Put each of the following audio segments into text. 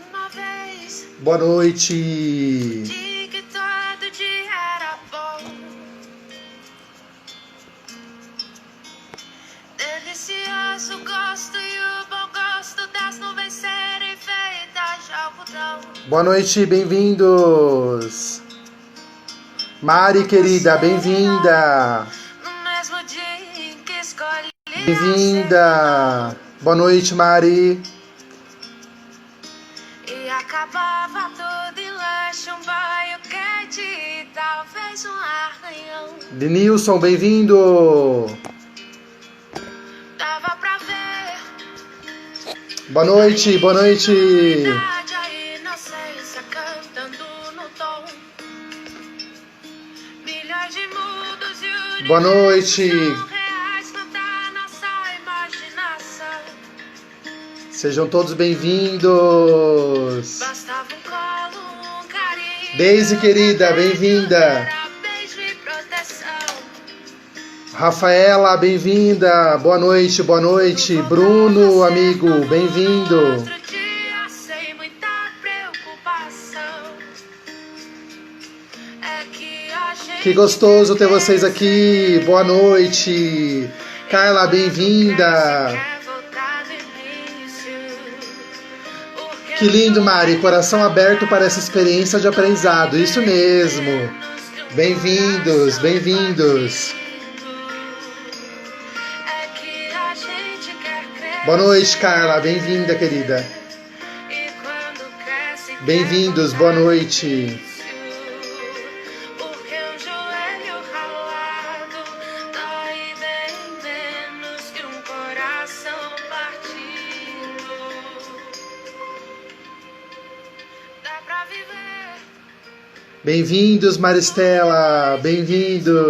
uma vez. Boa noite. De que todo dia era bom. Delicioso gosto e o bom gosto das nuvens serem feitas de algodão. Boa noite, bem-vindos. Mari, querida, bem-vinda. No mesmo dia em que escolhi Bem-vinda. Boa noite, Mari. e acabava tudo em lanche, um banho quente e talvez um arranhão. Denilson, bem-vindo. Dava pra ver Boa noite, boa noite. a inocência cantando no tom. Milhões de mundos e Boa noite. são reais contra nossa imaginação. Sejam todos bem-vindos. Bastava um colo, um carinho. Daisy, querida, bem-vinda. Era beijo e proteção. Rafaela, bem-vinda. Boa noite, boa noite. Bruno, amigo, bem-vindo. Outro dia sem muita preocupação. É que a gente Que gostoso ter vocês aqui. Boa noite. Carla, bem-vinda. quer voltar do início. Porque Que lindo, Mari. Coração aberto para essa experiência de aprendizado. Isso mesmo. Bem-vindos, bem-vindos. é que a gente quer crescer. Boa noite, Carla. Bem-vinda, querida. E quando cresce, quer Bem-vindos, boa noite. porque um joelho ralado dói bem menos que um coração partido. Dá pra viver Bem-vindos, Maristela. Bem-vindos. o mundo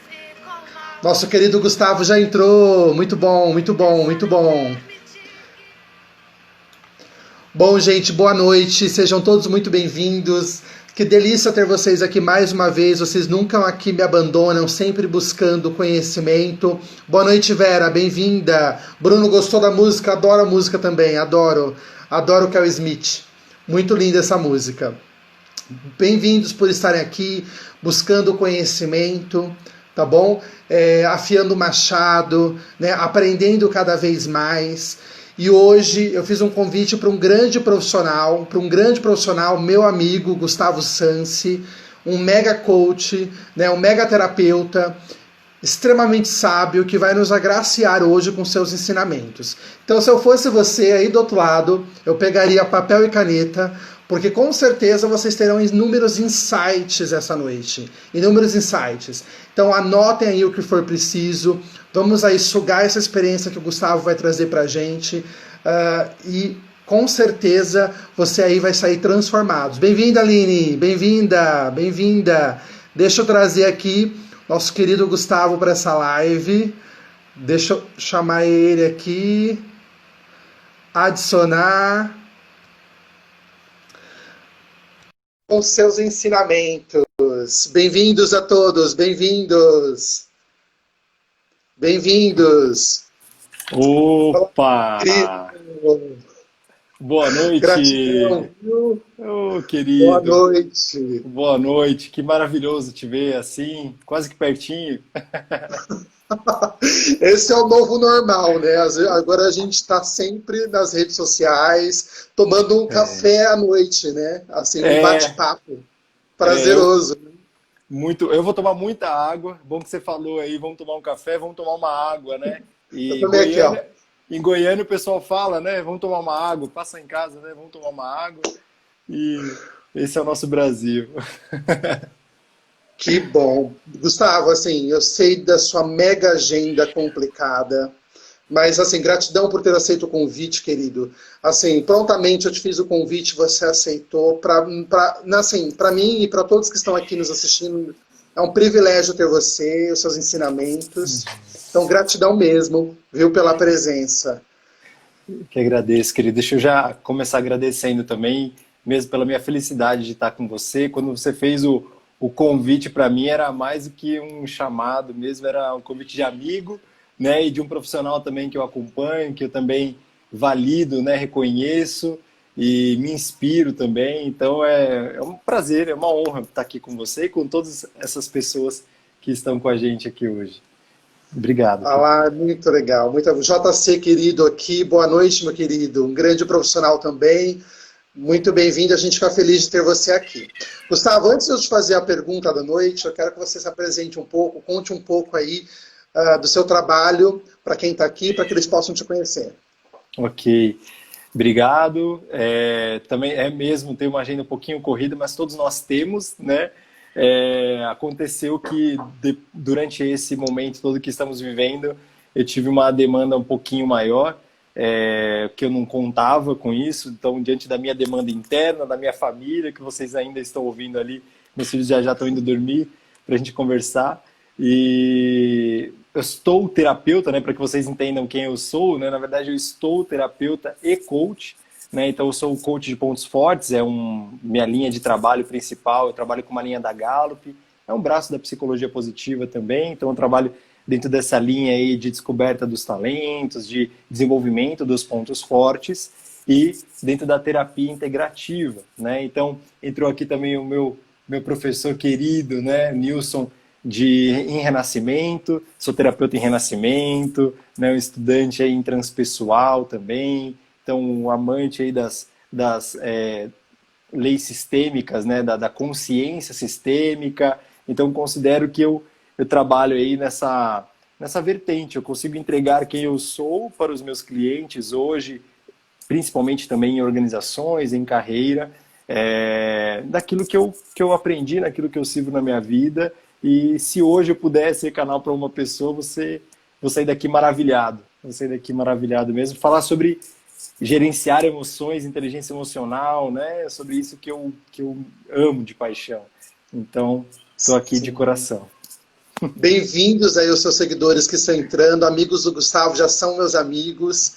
ficou mal. Nosso querido Gustavo já entrou. Muito bom, muito bom, muito bom. Bom, gente, boa noite. Sejam todos muito bem-vindos. Que delícia ter vocês aqui mais uma vez. Vocês nunca aqui me abandonam, sempre buscando conhecimento. Boa noite, Vera. Bem-vinda. Bruno gostou da música? Adoro a música também. Adoro. Adoro o Kel Smith. Muito linda essa música. Bem-vindos por estarem aqui, buscando conhecimento, tá bom? Afiando o machado, né? Aprendendo cada vez mais. E hoje eu fiz um convite para um grande profissional, meu amigo Gustavo Sansi, um mega coach, né? Um mega terapeuta, extremamente sábio, que vai nos agraciar hoje com seus ensinamentos. Então, se eu fosse você aí do outro lado, eu pegaria papel e caneta, porque com certeza vocês terão inúmeros insights essa noite. Inúmeros insights. Então anotem aí o que for preciso. Vamos aí sugar essa experiência que o Gustavo vai trazer pra gente. E com certeza você aí vai sair transformado. Bem-vinda, Aline. Bem-vinda, bem-vinda. Deixa eu trazer aqui nosso querido Gustavo para essa live. Deixa eu chamar ele aqui. Adicionar. Com seus ensinamentos. Bem-vindos a todos, bem-vindos. Bem-vindos. Opa! Querido. Boa noite! Gratidão, viu? Ô, Boa querido! noite. Boa noite! Que maravilhoso te ver assim, quase que pertinho. Esse é o novo normal, né? Agora a gente está sempre nas redes sociais, tomando um café à noite, né? Assim, um É, bate-papo é, eu, prazeroso. eu vou tomar muita água. Bom que você falou aí, vamos tomar um café, vamos tomar uma água, né? Eu E também aqui, ó. Em Goiânia o pessoal fala, né? Vamos tomar uma água, passa em casa, né? Vamos tomar uma água. E esse é o nosso Brasil. Que bom. Gustavo, assim, eu sei da sua mega agenda complicada, mas, assim, gratidão por ter aceito o convite, querido. Assim, prontamente eu te fiz o convite, você aceitou. Assim, para mim e para todos que estão aqui nos assistindo, é um privilégio ter você, os seus ensinamentos. Então, gratidão mesmo, viu, pela presença. Que agradeço, querido. Deixa eu já começar agradecendo também, mesmo pela minha felicidade de estar com você. Quando você fez o convite para mim, era mais do que um chamado mesmo, era um convite de amigo, né? E de um profissional também que eu acompanho, que eu também valido, né? Reconheço. e me inspiro também. Então é um prazer, é uma honra estar aqui com você e com todas essas pessoas que estão com a gente aqui hoje. Obrigado, Ah querido. lá, muito legal. Muito... JC, querido, aqui. Boa noite, meu querido. Um grande profissional também. Muito bem-vindo. A gente fica feliz de ter você aqui. Gustavo, antes de eu te fazer a pergunta da noite, eu quero que você se apresente um pouco, conte um pouco aí do seu trabalho, para quem está aqui, para que eles possam te conhecer. Ok, obrigado. Também é mesmo, tem uma agenda um pouquinho corrida, mas todos nós temos, né? Aconteceu que durante esse momento todo que estamos vivendo, eu tive uma demanda um pouquinho maior, que eu não contava com isso. Então, diante da minha demanda interna, da minha família, que vocês ainda estão ouvindo ali, meus filhos já estão indo dormir para a gente conversar. E eu estou terapeuta, né, para que vocês entendam quem eu sou, né? Na verdade, eu estou terapeuta e coach, né? Então, eu sou o coach de pontos fortes, minha linha de trabalho principal. Eu trabalho com uma linha da Gallup, é um braço da psicologia positiva também. Então, eu trabalho dentro dessa linha aí de descoberta dos talentos, de desenvolvimento dos pontos fortes e dentro da terapia integrativa, né? Então, entrou aqui também o meu professor querido, né, Nilson, em renascimento. Sou terapeuta em renascimento, né, um estudante aí em transpessoal também, então um amante aí das leis sistêmicas, né, da consciência sistêmica. Então considero que eu trabalho aí nessa vertente. Eu consigo entregar quem eu sou para os meus clientes hoje, principalmente também em organizações, em carreira, daquilo que eu aprendi, naquilo que eu sirvo na minha vida. E se hoje eu puder ser canal para uma pessoa, vou sair daqui maravilhado. Vou sair daqui maravilhado mesmo. Falar sobre gerenciar emoções, inteligência emocional, né? Sobre isso que eu amo de paixão. Então, estou aqui de Sim. coração. Bem-vindos aí os seus seguidores que estão entrando, amigos do Gustavo, já são meus amigos.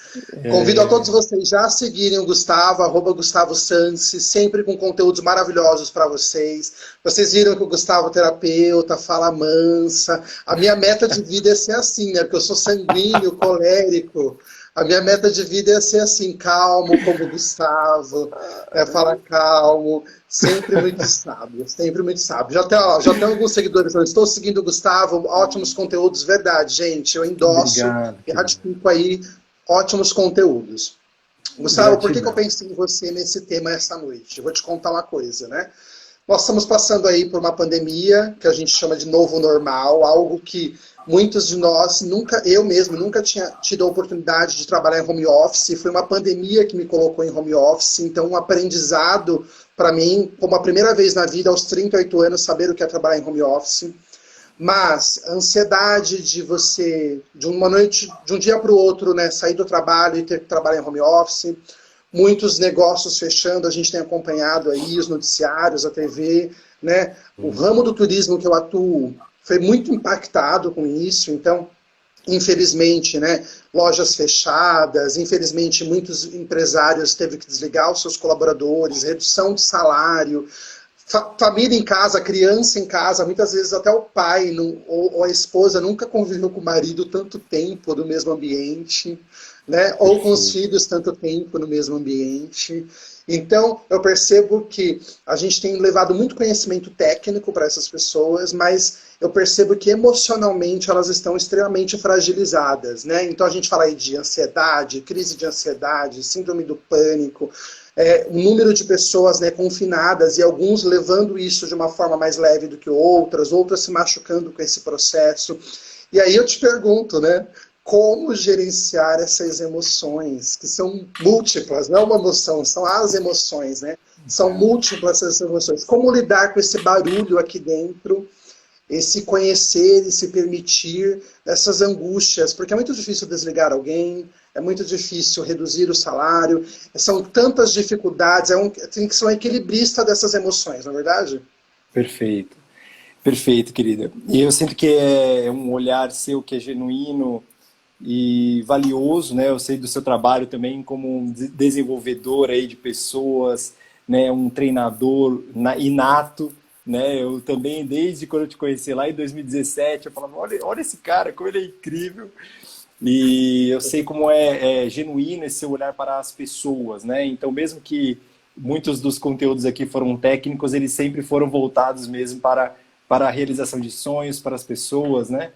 Convido a todos vocês já a seguirem o Gustavo, @Gustavo Sansi, sempre com conteúdos maravilhosos para vocês. Vocês viram que o Gustavo é terapeuta, fala mansa. A minha meta de vida é ser assim, né? Porque eu sou sanguíneo, colérico. A minha meta de vida é ser assim, calmo como o Gustavo, falar calmo, sempre muito sábio, sempre muito sábio. Já tem alguns seguidores falando, estou seguindo o Gustavo, ótimos conteúdos, verdade, gente, eu endosso Obrigado, e querido. ratifico aí ótimos conteúdos. Gustavo, por que eu Gratidão. pensei em você nesse tema essa noite? Eu vou te contar uma coisa, né? Nós estamos passando aí por uma pandemia que a gente chama de novo normal, algo que muitos de nós, eu mesmo, nunca tinha tido a oportunidade de trabalhar em home office. Foi uma pandemia que me colocou em home office, então um aprendizado para mim, como a primeira vez na vida, aos 38 anos, saber o que é trabalhar em home office. Mas a ansiedade de você, de uma noite, de um dia para o outro, né, sair do trabalho e ter que trabalhar em home office, muitos negócios fechando, a gente tem acompanhado aí os noticiários, a TV, né? O ramo do turismo que eu atuo foi muito impactado com isso, então, infelizmente, né, lojas fechadas, infelizmente muitos empresários teve que desligar os seus colaboradores, redução de salário, família em casa, criança em casa, muitas vezes até o pai ou a esposa nunca conviveu com o marido tanto tempo no mesmo ambiente, né? Ou com os filhos tanto tempo no mesmo ambiente. Então, eu percebo que a gente tem levado muito conhecimento técnico para essas pessoas, mas eu percebo que emocionalmente elas estão extremamente fragilizadas, né? Então, a gente fala aí de ansiedade, crise de ansiedade, síndrome do pânico, o número de pessoas, né, confinadas e alguns levando isso de uma forma mais leve do que outras se machucando com esse processo. E aí eu te pergunto, né? Como gerenciar essas emoções, que são múltiplas, não é uma emoção, são as emoções, né? São múltiplas essas emoções. Como lidar com esse barulho aqui dentro, esse conhecer e se permitir essas angústias, porque é muito difícil desligar alguém, é muito difícil reduzir o salário, são tantas dificuldades, tem que ser um equilibrista dessas emoções, não é verdade? Perfeito. Perfeito, querida. E eu sinto que é um olhar seu que é genuíno e valioso, né? Eu sei do seu trabalho também como um desenvolvedor aí de pessoas, né? Um treinador inato, né? Eu também, desde quando eu te conheci lá em 2017, eu falava, olha esse cara, como ele é incrível. E eu sei como é genuíno esse seu olhar para as pessoas, né? Então, mesmo que muitos dos conteúdos aqui foram técnicos, eles sempre foram voltados mesmo para a realização de sonhos, para as pessoas, né?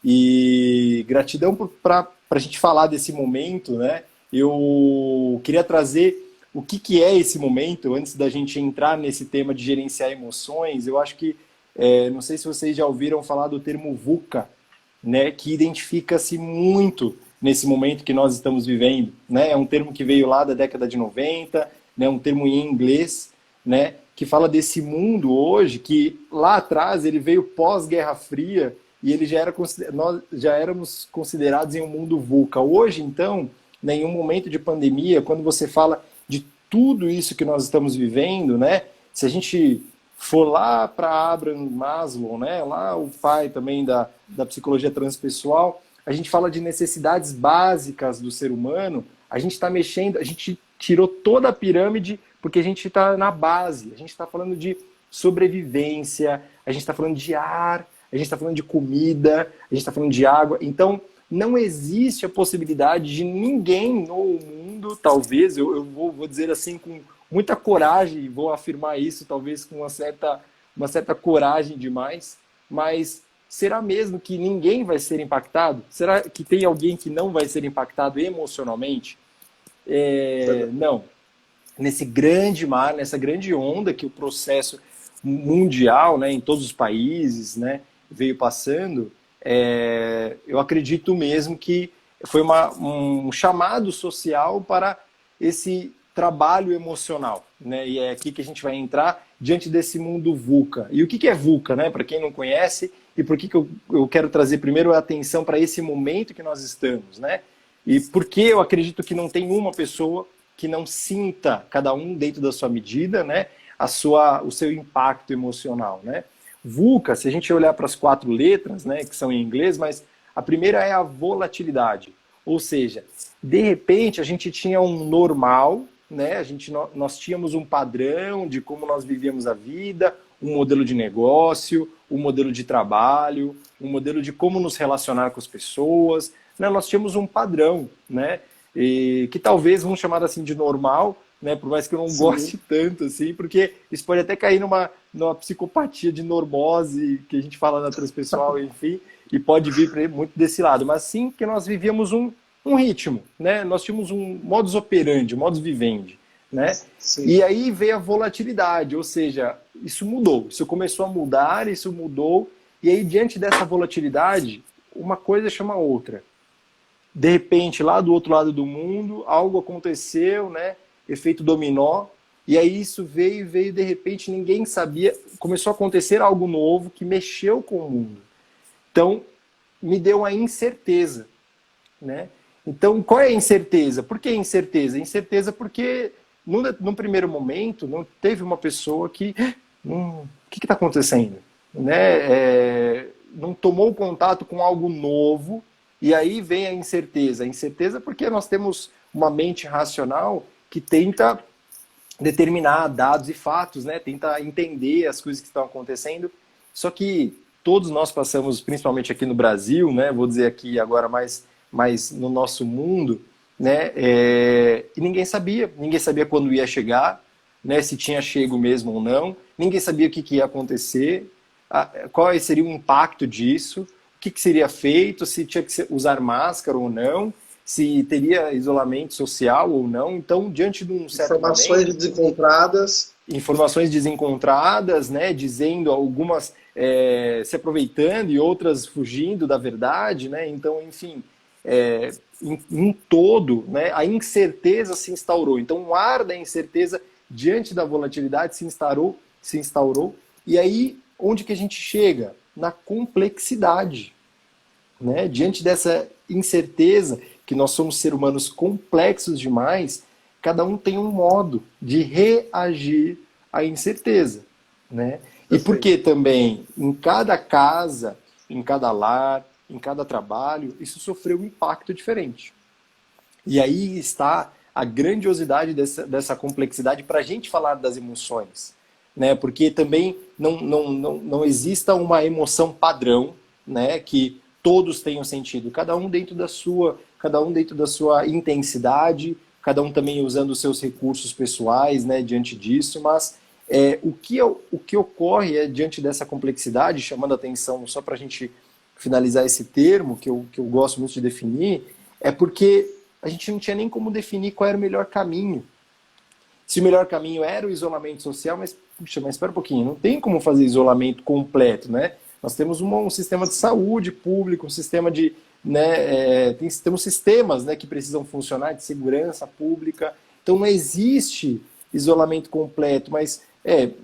E gratidão para a gente falar desse momento, né? Eu queria trazer o que é esse momento, antes da gente entrar nesse tema de gerenciar emoções. Eu acho que, não sei se vocês já ouviram falar do termo VUCA, né, que identifica-se muito nesse momento que nós estamos vivendo, né? É um termo que veio lá da década de 90, né, um termo em inglês, né, que fala desse mundo hoje que lá atrás ele veio pós-Guerra Fria e ele nós já éramos considerados em um mundo VUCA. Hoje, então, né, em um momento de pandemia, quando você fala de tudo isso que nós estamos vivendo, né, se a gente for lá para Abraham Maslow, né, lá o pai também da psicologia transpessoal, a gente fala de necessidades básicas do ser humano, a gente está mexendo, a gente tirou toda a pirâmide porque a gente está na base, a gente está falando de sobrevivência, a gente está falando de ar, a gente está falando de comida, a gente está falando de água. Então, não existe a possibilidade de ninguém no mundo, talvez, eu vou dizer assim com muita coragem, vou afirmar isso, talvez com uma certa coragem demais, mas será mesmo que ninguém vai ser impactado? Será que tem alguém que não vai ser impactado emocionalmente? Não. Nesse grande mar, nessa grande onda que o processo mundial, né, em todos os países, né, veio passando, eu acredito mesmo que foi um chamado social para esse trabalho emocional, né? E é aqui que a gente vai entrar diante desse mundo VUCA. E o que é VUCA, né? Para quem não conhece, e por que eu quero trazer primeiro a atenção para esse momento que nós estamos, né? E por que eu acredito que não tem uma pessoa que não sinta, cada um dentro da sua medida, né, o seu impacto emocional, né? VUCA, se a gente olhar para as 4 letras, né, que são em inglês, mas a primeira é a volatilidade. Ou seja, de repente a gente tinha um normal, né? Nós tínhamos um padrão de como nós vivíamos a vida, um modelo de negócio, um modelo de trabalho, um modelo de como nos relacionar com as pessoas, né? Nós tínhamos um padrão, né? E que talvez vamos chamar assim de normal, né? Por mais que eu não goste tanto, assim, porque isso pode até cair numa psicopatia de normose, que a gente fala na transpessoal, enfim, e pode vir muito desse lado. Mas sim que nós vivíamos um ritmo, né? Nós tínhamos um modus operandi, modus vivendi, né? Sim. E aí veio a volatilidade, ou seja, isso mudou, isso começou a mudar, isso mudou, e aí diante dessa volatilidade, uma coisa chama a outra. De repente, lá do outro lado do mundo, algo aconteceu, né? Efeito dominó, e aí isso veio de repente, ninguém sabia, começou a acontecer algo novo que mexeu com o mundo. Então, me deu uma incerteza, né? Então, qual é a incerteza? Por que incerteza? Incerteza porque, num primeiro momento, não teve uma pessoa que... o que está acontecendo? Né? Não tomou contato com algo novo, e aí vem a incerteza. A incerteza porque nós temos uma mente racional que tenta determinar dados e fatos, né? Tenta entender as coisas que estão acontecendo. Só que todos nós passamos, principalmente aqui no Brasil, né? Vou dizer aqui agora mais no nosso mundo, né? E ninguém sabia quando ia chegar, né? Se tinha chego mesmo ou não, ninguém sabia o que ia acontecer, qual seria o impacto disso, o que seria feito, se tinha que usar máscara ou não, se teria isolamento social ou não. Então, diante de um certo informações desencontradas, né? Dizendo algumas se aproveitando e outras fugindo da verdade, né? Então, enfim, em todo, né, a incerteza se instaurou. Então, o ar da incerteza diante da volatilidade se instaurou. E aí, onde que a gente chega? Na complexidade, né? Diante dessa incerteza, que nós somos seres humanos complexos demais, cada um tem um modo de reagir à incerteza, né? E porque também, em cada casa, em cada lar, em cada trabalho, isso sofreu um impacto diferente. E aí está a grandiosidade dessa complexidade para a gente falar das emoções, né? Porque também não exista uma emoção padrão, né? Que todos tenham sentido, cada um dentro da sua intensidade, cada um também usando os seus recursos pessoais, né, diante disso, mas o que ocorre diante dessa complexidade, chamando a atenção só para a gente finalizar esse termo, que eu gosto muito de definir, é porque a gente não tinha nem como definir qual era o melhor caminho. Se o melhor caminho era o isolamento social, mas, puxa, mas espera um pouquinho, não tem como fazer isolamento completo, né? Nós temos um sistema de saúde público, um sistema de, né, temos sistemas, né, que precisam funcionar, de segurança pública. Então não existe isolamento completo, mas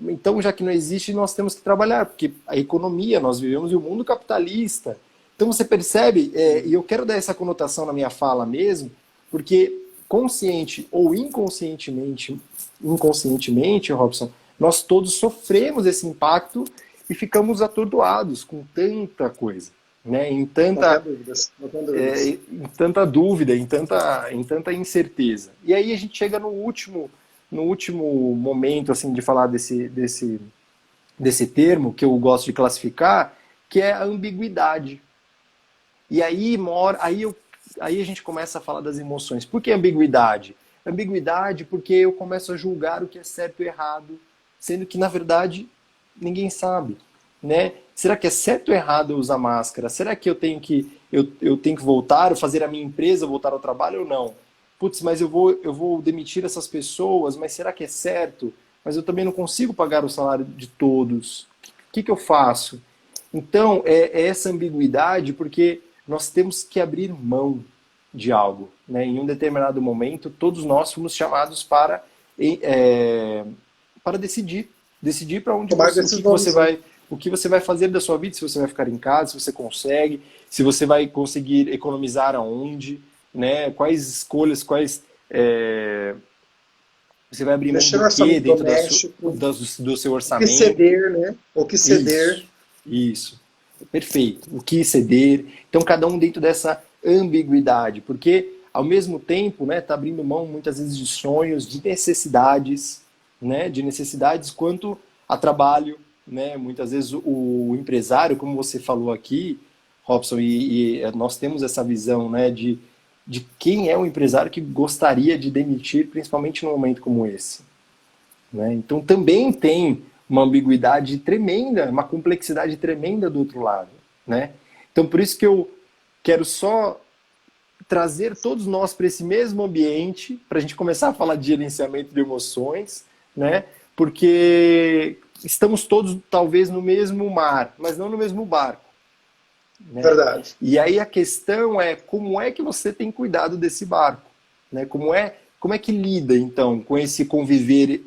então já que não existe, nós temos que trabalhar, porque a economia, nós vivemos em um mundo capitalista. Então você percebe, e eu quero dar essa conotação na minha fala mesmo, porque consciente ou inconscientemente, Robson, nós todos sofremos esse impacto e ficamos atordoados com tanta coisa, né? Em tanta dúvida, em tanta incerteza. E aí a gente chega no último momento assim de falar desse termo que eu gosto de classificar, que é a ambiguidade. E aí aí a gente começa a falar das emoções. Por que ambiguidade? Ambiguidade porque eu começo a julgar o que é certo e errado, sendo que, na verdade, ninguém sabe, né? Será que é certo ou errado eu usar máscara? Será que eu tenho que voltar, fazer a minha empresa voltar ao trabalho ou não? Putz, mas eu vou demitir essas pessoas, mas será que é certo? Mas eu também não consigo pagar o salário de todos. O que eu faço? Então, é essa ambiguidade, porque nós temos que abrir mão de algo, né? Em um determinado momento, todos nós fomos chamados para decidir para onde o que você vai fazer da sua vida, se você vai ficar em casa, se você consegue, se você vai conseguir economizar aonde, né? Quais escolhas, você vai abrir mão do que dentro do seu orçamento. O que ceder, né? O que ceder. Isso. Perfeito. O que ceder. Então, cada um dentro dessa ambiguidade, porque, ao mesmo tempo, né, tá abrindo mão, muitas vezes, de sonhos, de necessidades, né, quanto a trabalho, né, muitas vezes o empresário, como você falou aqui, Robson, e nós temos essa visão, né, de quem é o empresário que gostaria de demitir, principalmente num momento como esse, né? Então, também tem uma ambiguidade tremenda, uma complexidade tremenda do outro lado, né? Então, por isso que eu quero só trazer todos nós para esse mesmo ambiente, para a gente começar a falar de gerenciamento de emoções, né? Porque estamos todos, talvez, no mesmo mar, mas não no mesmo barco, né? Verdade. E aí a questão é como é que você tem cuidado desse barco, né? Como é que lida, então, com esse conviver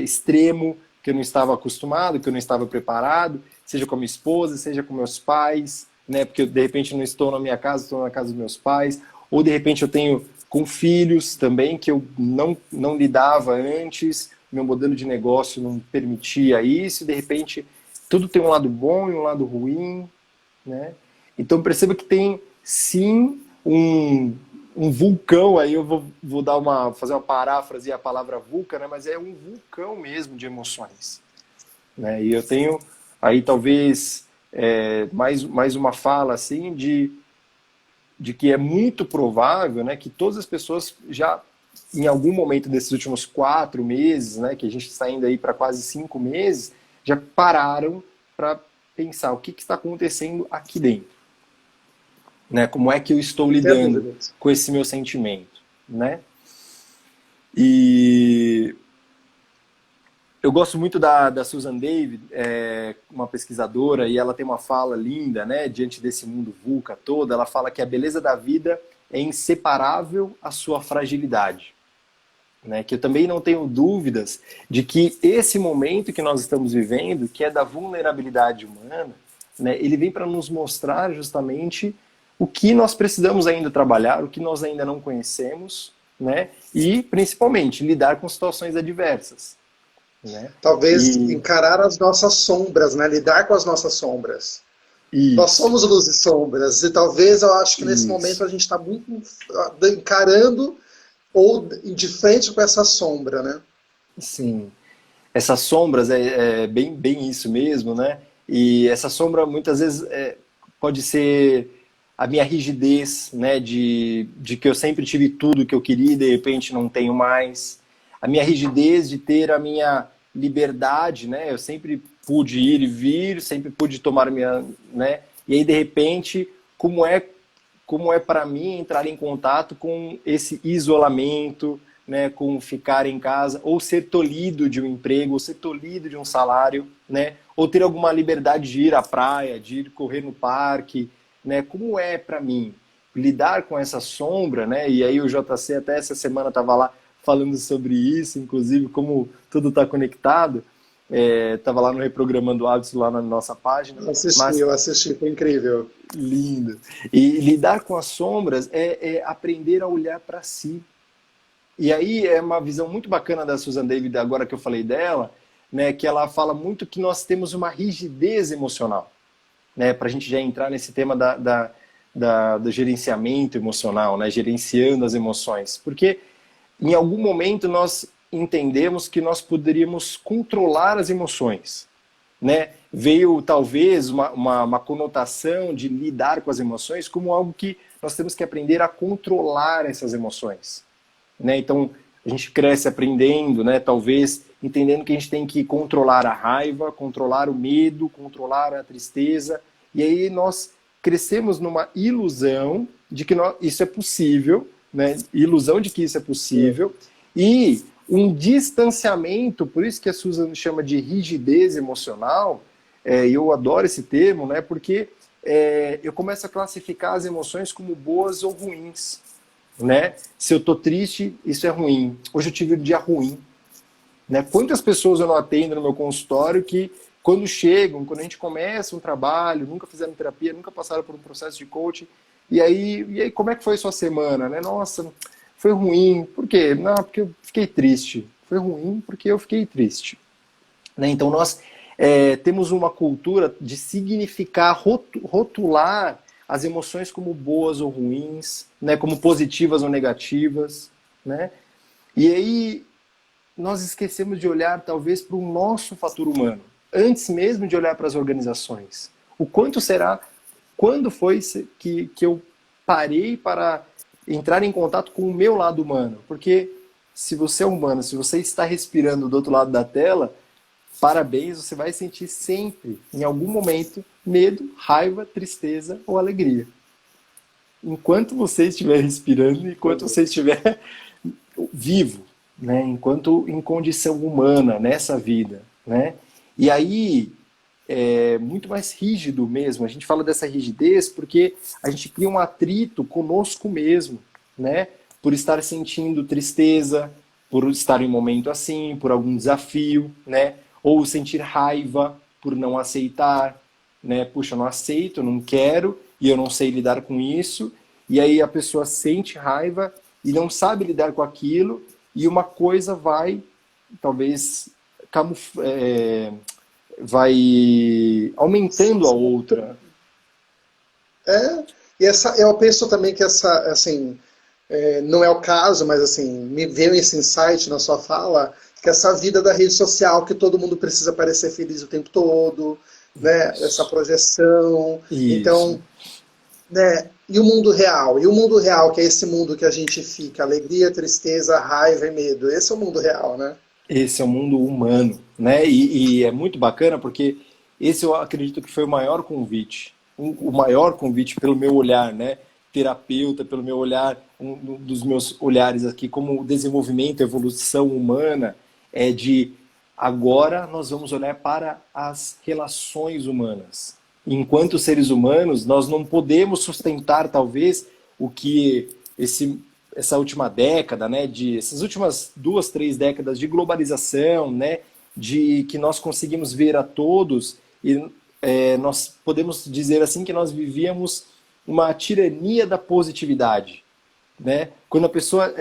extremo, que eu não estava acostumado, que eu não estava preparado, seja com a minha esposa, seja com meus pais, né? Porque eu, de repente, não estou na minha casa, estou na casa dos meus pais, ou de repente eu tenho com filhos também, que eu não lidava antes, meu modelo de negócio não permitia isso, e de repente tudo tem um lado bom e um lado ruim, né? Então perceba que tem, sim, um vulcão, aí eu vou fazer uma paráfrase à palavra vulca, né? Mas é um vulcão mesmo de emoções, né? E eu tenho aí talvez mais uma fala assim de que é muito provável, né, que todas as pessoas já em algum momento desses últimos 4 meses, né, que a gente está indo aí para quase 5 meses, já pararam para pensar o que está acontecendo aqui dentro. Né? Como é que eu estou lidando com esse meu sentimento, né? E eu gosto muito da Susan David, uma pesquisadora, e ela tem uma fala linda, né? Diante desse mundo VUCA todo, ela fala que a beleza da vida é inseparável à sua fragilidade, né? Que eu também não tenho dúvidas de que esse momento que nós estamos vivendo, que é da vulnerabilidade humana, né? Ele vem para nos mostrar justamente o que nós precisamos ainda trabalhar, o que nós ainda não conhecemos, né? E, principalmente, lidar com situações adversas, né? Talvez encarar as nossas sombras, né? Lidar com as nossas sombras. Isso. Nós somos luz e sombras, e talvez eu acho que nesse momento a gente está muito encarando ou de frente com essa sombra, né? Sim. Essas sombras bem isso mesmo, né? E essa sombra muitas vezes pode ser a minha rigidez, né, de que eu sempre tive tudo que eu queria e de repente não tenho mais, a minha rigidez de ter a minha liberdade, né, eu sempre pude ir e vir, sempre pude tomar minha, né, e aí de repente, como é para mim entrar em contato com esse isolamento, né, com ficar em casa, ou ser tolhido de um emprego, ou ser tolhido de um salário, né, ou ter alguma liberdade de ir à praia, de ir correr no parque, né, como é para mim lidar com essa sombra, né, e aí o JC até essa semana estava lá falando sobre isso, inclusive como tudo está conectado, estava lá no Reprogramando Hábitos, lá na nossa página. Eu assisti, foi incrível. Lindo. E lidar com as sombras é aprender a olhar para si. E aí é uma visão muito bacana da Susan David, agora que eu falei dela, né, que ela fala muito que nós temos uma rigidez emocional, né, para a gente já entrar nesse tema do gerenciamento emocional, né, gerenciando as emoções. Porque em algum momento nós entendemos que nós poderíamos controlar as emoções, né? Veio talvez uma conotação de lidar com as emoções como algo que nós temos que aprender a controlar essas emoções, né? Então a gente cresce aprendendo, né? Talvez entendendo que a gente tem que controlar a raiva, controlar o medo, controlar a tristeza, e aí nós crescemos numa ilusão de que isso é possível, né? Ilusão de que isso é possível, e um distanciamento, por isso que a Susan chama de rigidez emocional, e eu adoro esse termo, né? Porque eu começo a classificar as emoções como boas ou ruins, né? Se eu tô triste, isso é ruim. Hoje eu tive um dia ruim, né? Quantas pessoas eu não atendo no meu consultório que quando chegam, quando a gente começa um trabalho, nunca fizeram terapia, nunca passaram por um processo de coaching, e aí como é que foi sua semana, né? Nossa, foi ruim. Por quê? Não, porque eu fiquei triste. Foi ruim porque eu fiquei triste, né? Então nós temos uma cultura de significar, rotular as emoções como boas ou ruins, né? Como positivas ou negativas, né? E aí nós esquecemos de olhar talvez para o nosso fator humano, antes mesmo de olhar para as organizações. O quanto será, quando foi que eu parei para entrar em contato com o meu lado humano? Porque se você é humano, se você está respirando do outro lado da tela, parabéns, você vai sentir sempre, em algum momento, medo, raiva, tristeza ou alegria. Enquanto você estiver respirando, enquanto você estiver vivo, né? Enquanto em condição humana nessa vida, né? E aí é muito mais rígido mesmo. A gente fala dessa rigidez porque a gente cria um atrito conosco mesmo, né? Por estar sentindo tristeza, por estar em um momento assim, por algum desafio, né? Ou sentir raiva por não aceitar, né? Puxa, eu não aceito, eu não quero e eu não sei lidar com isso. E aí a pessoa sente raiva e não sabe lidar com aquilo e uma coisa vai, talvez, vai aumentando a outra. E eu penso também que assim, não é o caso, mas assim, me veio esse insight na sua fala, que essa vida da rede social, que todo mundo precisa parecer feliz o tempo todo, né? Essa projeção. Isso. Então, né? E o mundo real? E o mundo real, que é esse mundo que a gente fica, alegria, tristeza, raiva e medo. Esse é o mundo real, né? Esse é o mundo humano, né? E é muito bacana porque esse eu acredito que foi o maior convite. O maior convite pelo meu olhar, né? Terapeuta, pelo meu olhar, um dos meus olhares aqui como desenvolvimento, evolução humana, é de agora nós vamos olhar para as relações humanas. Enquanto seres humanos, nós não podemos sustentar, talvez, o que essa última década, né, essas últimas 2, 3 décadas de globalização, né, de que nós conseguimos ver a todos, e nós podemos dizer assim que nós vivíamos uma tirania da positividade, né? Quando a pessoa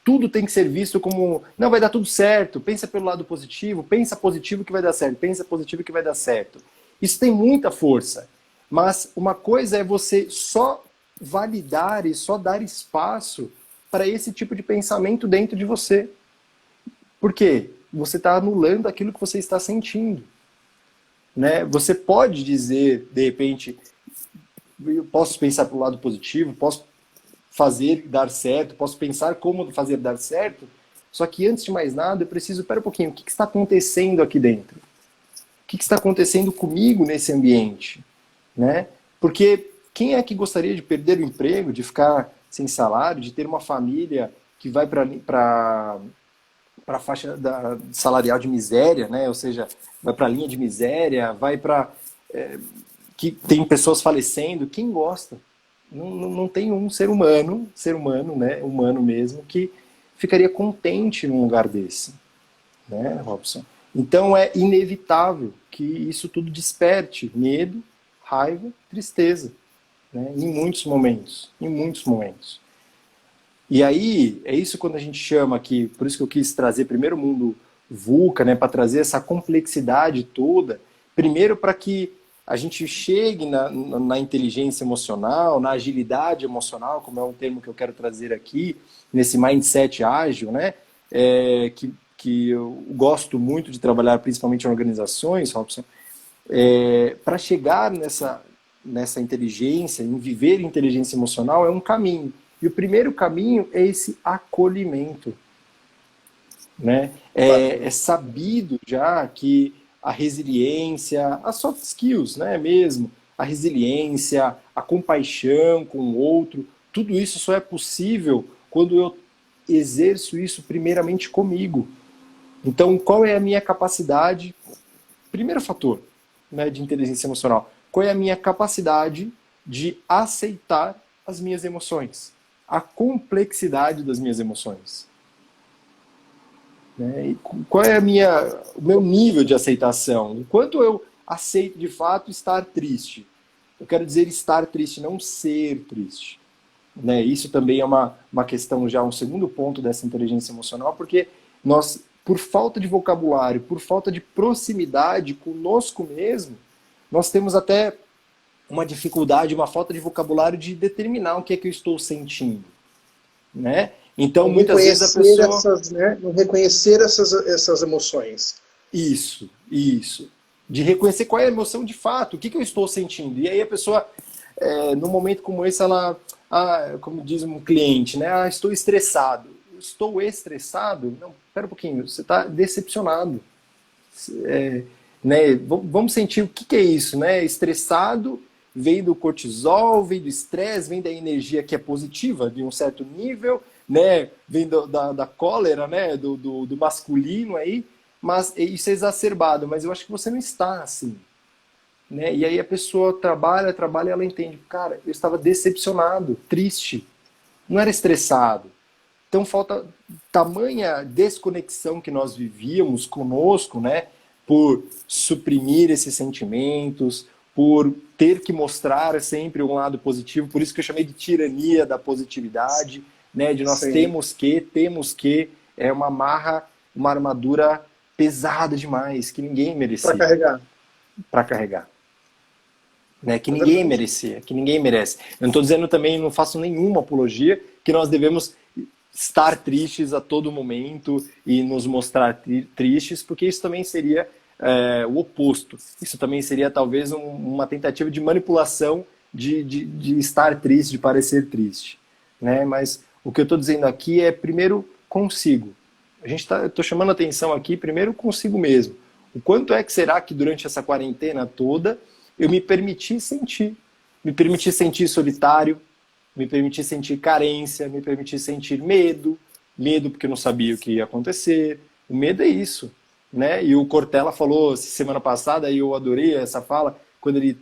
tudo tem que ser visto como não, vai dar tudo certo, pensa pelo lado positivo, pensa positivo que vai dar certo, pensa positivo que vai dar certo. Isso tem muita força, mas uma coisa é você só validar e só dar espaço para esse tipo de pensamento dentro de você. Por quê? Você está anulando aquilo que você está sentindo, né? Você pode dizer, de repente, eu posso pensar pelo lado positivo, posso fazer dar certo, posso pensar como fazer dar certo, só que antes de mais nada eu preciso, pera um pouquinho, o que está acontecendo aqui dentro? O que está acontecendo comigo nesse ambiente? Né? Porque quem é que gostaria de perder o emprego, de ficar sem salário, de ter uma família que vai para a faixa salarial de miséria, né? Ou seja, vai para a linha de miséria, vai para... que tem pessoas falecendo, quem gosta? Não tem um ser humano, né? Humano mesmo, que ficaria contente num lugar desse, né, Robson? Então é inevitável que isso tudo desperte medo, raiva, tristeza, né? Em muitos momentos, em muitos momentos. E aí, é isso quando a gente chama aqui, por isso que eu quis trazer primeiro o mundo VUCA, né, para trazer essa complexidade toda, primeiro para que a gente chegue na inteligência emocional, na agilidade emocional, como é um termo que eu quero trazer aqui, nesse mindset ágil, né, que eu gosto muito de trabalhar, principalmente em organizações, Robson, para chegar nessa inteligência, em viver inteligência emocional, é um caminho. E o primeiro caminho é esse acolhimento. Né? É sabido já que a resiliência, as soft skills, né, mesmo, a resiliência, a compaixão com o outro, tudo isso só é possível quando eu exerço isso primeiramente comigo. Então, qual é a minha capacidade? Primeiro fator, né, de inteligência emocional. Qual é a minha capacidade de aceitar as minhas emoções? A complexidade das minhas emoções. Né? E qual é o meu nível de aceitação? O quanto eu aceito de fato estar triste? Eu quero dizer estar triste, não ser triste. Né? Isso também é uma questão, já um segundo ponto dessa inteligência emocional, porque nós, por falta de vocabulário, por falta de proximidade conosco mesmo, nós temos até uma dificuldade, uma falta de vocabulário de determinar o que é que eu estou sentindo. Né? Então, muitas vezes a pessoa... Não reconhecer essas emoções. Isso. De reconhecer qual é a emoção de fato, o que eu estou sentindo. E aí a pessoa, num momento como esse, ela, como diz um cliente, né? Estou estressado. Estou estressado? Não, espera um pouquinho, você está decepcionado. Né? Vamos sentir o que é isso, né? Estressado vem do cortisol, vem do estresse, vem da energia que é positiva, de um certo nível, né? Vem da cólera, né? do masculino aí, mas isso é exacerbado, mas eu acho que você não está assim. Né? E aí a pessoa trabalha e ela entende, cara, eu estava decepcionado, triste, não era estressado. Então falta tamanha desconexão que nós vivíamos conosco, né? Por suprimir esses sentimentos, por ter que mostrar sempre um lado positivo, por isso que eu chamei de tirania da positividade, né? De nós temos que, é uma amarra, uma armadura pesada demais, que ninguém merecia. Para carregar. Né? Que ninguém merecia, que ninguém merece. Eu não estou dizendo também, não faço nenhuma apologia, que nós devemos estar tristes a todo momento e nos mostrar tristes, porque isso também seria o oposto. Isso também seria talvez uma tentativa de manipulação de estar triste, de parecer triste. Né? Mas o que eu estou dizendo aqui é, primeiro, consigo. Eu estou chamando a atenção aqui, primeiro, consigo mesmo. O quanto é que será que durante essa quarentena toda eu me permiti sentir? Me permiti sentir solitário, me permiti sentir carência, me permiti sentir medo porque eu não sabia o que ia acontecer. O medo é isso. Né? E o Cortella falou semana passada, e eu adorei essa fala, quando ele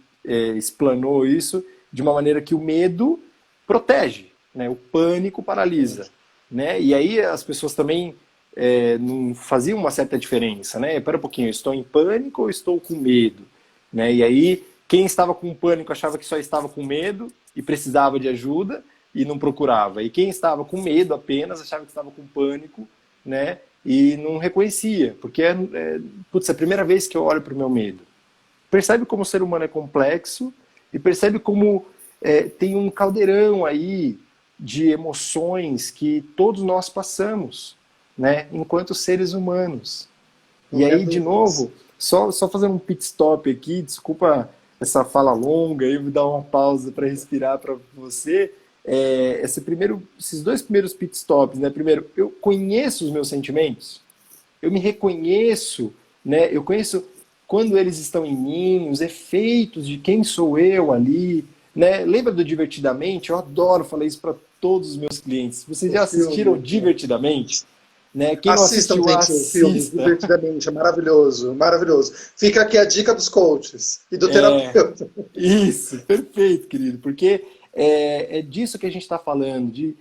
explanou isso, de uma maneira que o medo protege, né? O pânico paralisa. Né? E aí as pessoas também não faziam uma certa diferença. Né? Espera um pouquinho, eu estou em pânico ou estou com medo? Né? E aí quem estava com pânico achava que só estava com medo e precisava de ajuda e não procurava. E quem estava com medo apenas achava que estava com pânico, né? E não reconhecia, porque é a primeira vez que eu olho para o meu medo. Percebe como o ser humano é complexo e percebe como tem um caldeirão aí de emoções que todos nós passamos, né, enquanto seres humanos. E aí, de novo, só fazendo um pit stop aqui, desculpa essa fala longa, eu vou dar uma pausa para respirar para você. Esses dois primeiros pit stops, né? Primeiro, eu conheço os meus sentimentos, eu me reconheço, né? Eu conheço quando eles estão em mim, os efeitos de quem sou eu ali, né? Lembra do Divertidamente? Eu adoro falar isso para todos os meus clientes. Vocês já assistiram Divertidamente? Né? Quem não Assistam, assistiu, gente, o filme, assista. divertidamente, é maravilhoso, maravilhoso. Fica aqui a dica dos coaches e do terapeuta. Isso, perfeito, querido, porque é disso que a gente está falando,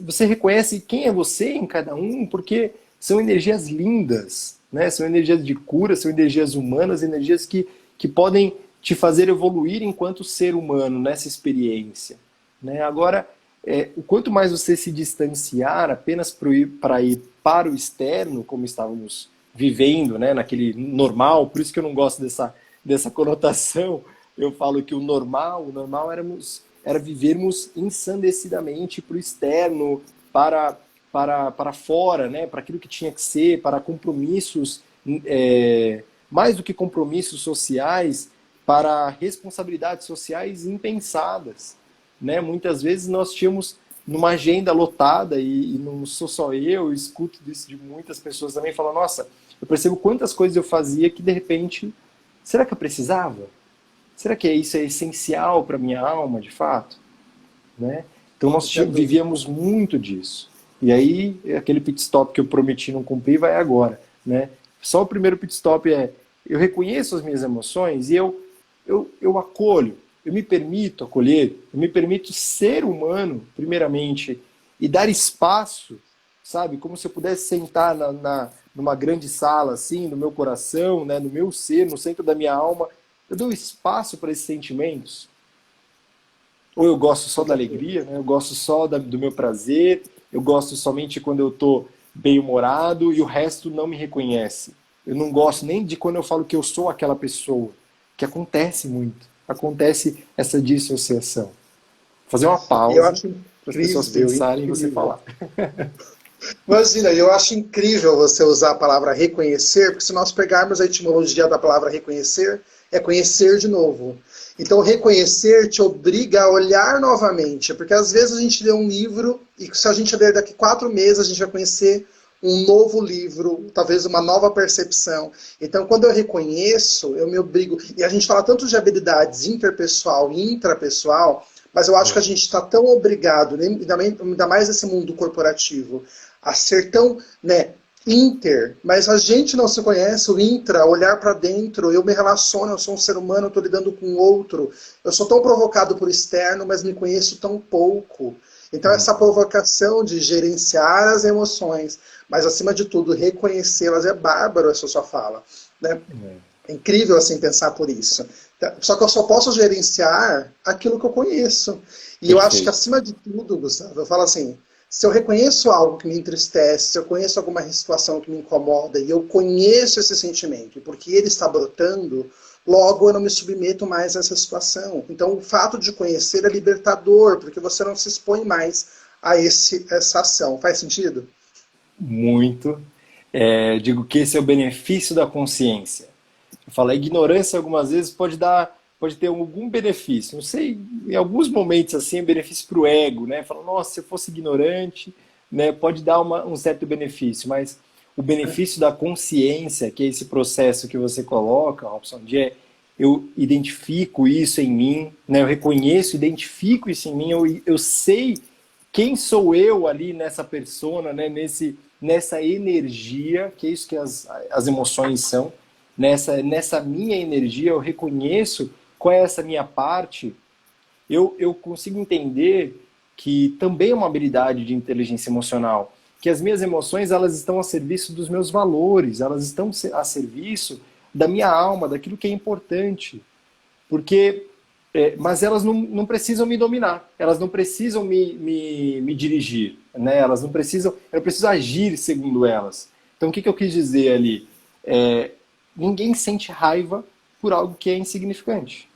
você reconhece quem é você em cada um, porque são energias lindas, né? São energias de cura, são energias humanas, energias que podem te fazer evoluir enquanto ser humano nessa experiência, né? Agora, o quanto mais você se distanciar apenas para ir para o externo, como estávamos vivendo, né, naquele normal, por isso que eu não gosto dessa conotação. Eu falo que o normal era vivermos ensandecidamente para o externo, para fora, né, para aquilo que tinha que ser, para compromissos, mais do que compromissos sociais, para responsabilidades sociais impensadas, né? Muitas vezes nós tínhamos numa agenda lotada, e não sou só eu escuto isso de muitas pessoas também, falam, nossa, eu percebo quantas coisas eu fazia que de repente, será que eu precisava? Será que isso é essencial para minha alma, de fato? Né? Então nós vivíamos muito disso. E aí, aquele pit stop que eu prometi não cumprir vai agora. Né? Só o primeiro pit stop eu reconheço as minhas emoções e eu acolho, eu me permito acolher, eu me permito ser humano, primeiramente, e dar espaço, sabe? Como se eu pudesse sentar numa grande sala, assim, no meu coração, né? No meu ser, no centro da minha alma. Eu dou espaço para esses sentimentos. Ou eu gosto só da alegria, né? Eu gosto só do meu prazer, eu gosto somente quando eu estou bem-humorado e o resto não me reconhece. Eu não gosto nem de quando eu falo que eu sou aquela pessoa, que acontece muito. Acontece essa dissociação. Vou fazer uma Eu pausa acho para as pessoas pensarem e você falar. Imagina, eu acho incrível você usar a palavra reconhecer, porque se nós pegarmos a etimologia da palavra reconhecer, é conhecer de novo. Então, reconhecer te obriga a olhar novamente, porque às vezes a gente lê um livro e se a gente ler daqui 4 meses, a gente vai conhecer um novo livro, talvez uma nova percepção. Então, quando eu reconheço, eu me obrigo... E a gente fala tanto de habilidades interpessoal e intrapessoal, mas eu acho que a gente está tão obrigado, ainda mais nesse mundo corporativo, a ser tão mas a gente não se conhece, o intra, olhar para dentro, eu me relaciono, eu sou um ser humano, estou lidando com outro, eu sou tão provocado por externo, mas me conheço tão pouco. Então essa provocação de gerenciar as emoções, mas acima de tudo reconhecê-las, é bárbaro essa sua fala. Né? É incrível assim pensar por isso. Só que eu só posso gerenciar aquilo que eu conheço. E eu acho que acima de tudo, Gustavo, eu falo assim, se eu reconheço algo que me entristece, se eu conheço alguma situação que me incomoda e eu conheço esse sentimento, e porque ele está brotando, logo eu não me submeto mais a essa situação. Então o fato de conhecer é libertador, porque você não se expõe mais a essa ação. Faz sentido? Muito. Digo que esse é o benefício da consciência. Eu falo, a ignorância algumas vezes pode ter algum benefício. Não sei, em alguns momentos assim, é benefício para o ego, né? Fala, nossa, se eu fosse ignorante, né, pode dar um certo benefício, mas o benefício da consciência, que é esse processo que você coloca, Robson, eu identifico isso em mim, né? Eu reconheço, identifico isso em mim, eu sei quem sou eu ali nessa persona, né? Nessa energia, que é isso que as emoções são, nessa minha energia, eu reconheço qual é essa minha parte, eu consigo entender que também é uma habilidade de inteligência emocional, que as minhas emoções elas estão a serviço dos meus valores, elas estão a serviço da minha alma, daquilo que é importante. Mas elas não precisam me dominar, elas não precisam me dirigir, né? Elas não precisam, eu não preciso agir segundo elas. Então o que eu quis dizer ali? Ninguém sente raiva por algo que é insignificante.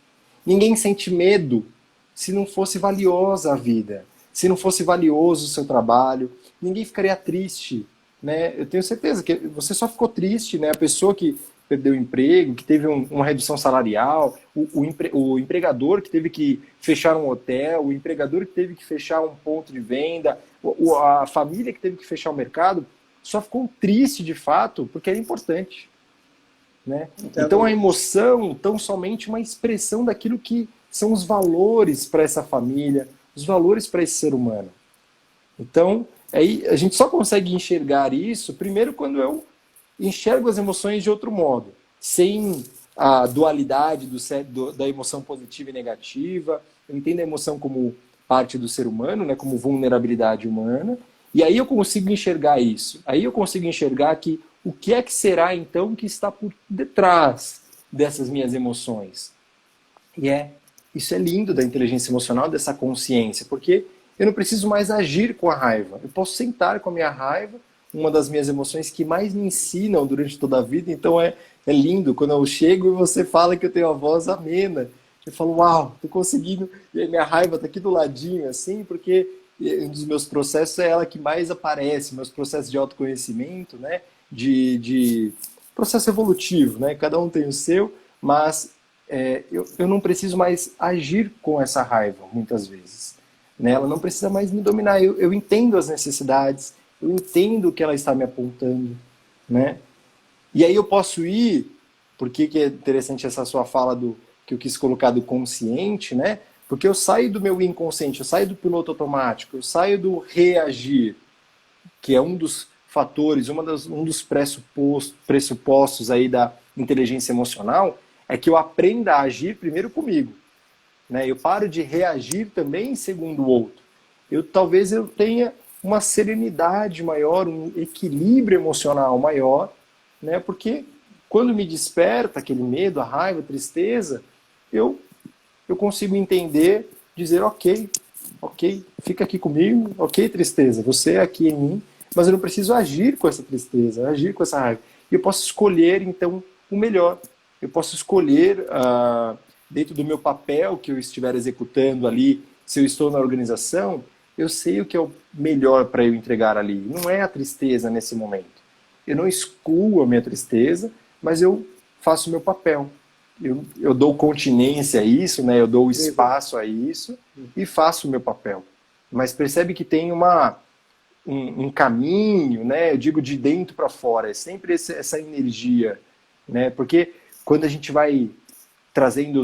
Ninguém sente medo se não fosse valiosa a vida, se não fosse valioso o seu trabalho. Ninguém ficaria triste, né? Eu tenho certeza que você só ficou triste, né? A pessoa que perdeu o emprego, que teve uma redução salarial, o empregador que teve que fechar um hotel, o empregador que teve que fechar um ponto de venda, a família que teve que fechar o mercado, só ficou triste de fato porque era importante. Né? Então a emoção tão somente uma expressão daquilo que são os valores para essa família, os valores para esse ser humano. Então aí a gente só consegue enxergar isso primeiro quando eu enxergo as emoções de outro modo, sem a dualidade da emoção positiva e negativa. Eu entendo a emoção como parte do ser humano, né, como vulnerabilidade humana, e aí eu consigo enxergar isso. Aí eu consigo enxergar que o que é que será, então, que está por detrás dessas minhas emoções? E isso é lindo da inteligência emocional, dessa consciência, porque eu não preciso mais agir com a raiva. Eu posso sentar com a minha raiva, uma das minhas emoções que mais me ensinam durante toda a vida. Então é lindo quando eu chego e você fala que eu tenho a voz amena. Eu falo, uau, tô conseguindo. E aí minha raiva tá aqui do ladinho, assim, porque um dos meus processos é ela que mais aparece, meus processos de autoconhecimento, né? De processo evolutivo, né? Cada um tem o seu, mas eu não preciso mais agir com essa raiva, muitas vezes. Né? Ela não precisa mais me dominar. Eu entendo as necessidades, eu entendo o que ela está me apontando. Né? E aí eu posso ir, porque que é interessante essa sua fala que eu quis colocar do consciente, né? Porque eu saio do meu inconsciente, eu saio do piloto automático, eu saio do reagir, que é um dos fatores, um dos pressupostos aí da inteligência emocional, é que eu aprenda a agir primeiro comigo. Né? Eu paro de reagir também segundo o outro. Talvez eu tenha uma serenidade maior, um equilíbrio emocional maior, né? Porque quando me desperta aquele medo, a raiva, a tristeza, eu consigo entender, dizer ok, fica aqui comigo, ok, tristeza, você é aqui em mim, mas eu não preciso agir com essa tristeza, agir com essa raiva. E eu posso escolher, então, o melhor. Eu posso escolher, dentro do meu papel que eu estiver executando ali, se eu estou na organização, eu sei o que é o melhor para eu entregar ali. Não é a tristeza nesse momento. Eu não excluo a minha tristeza, mas eu faço o meu papel. Eu dou continência a isso, né? Eu dou espaço a isso e faço o meu papel. Mas percebe que tem um caminho, né? Eu digo de dentro para fora, é sempre essa energia, né? Porque quando a gente vai trazendo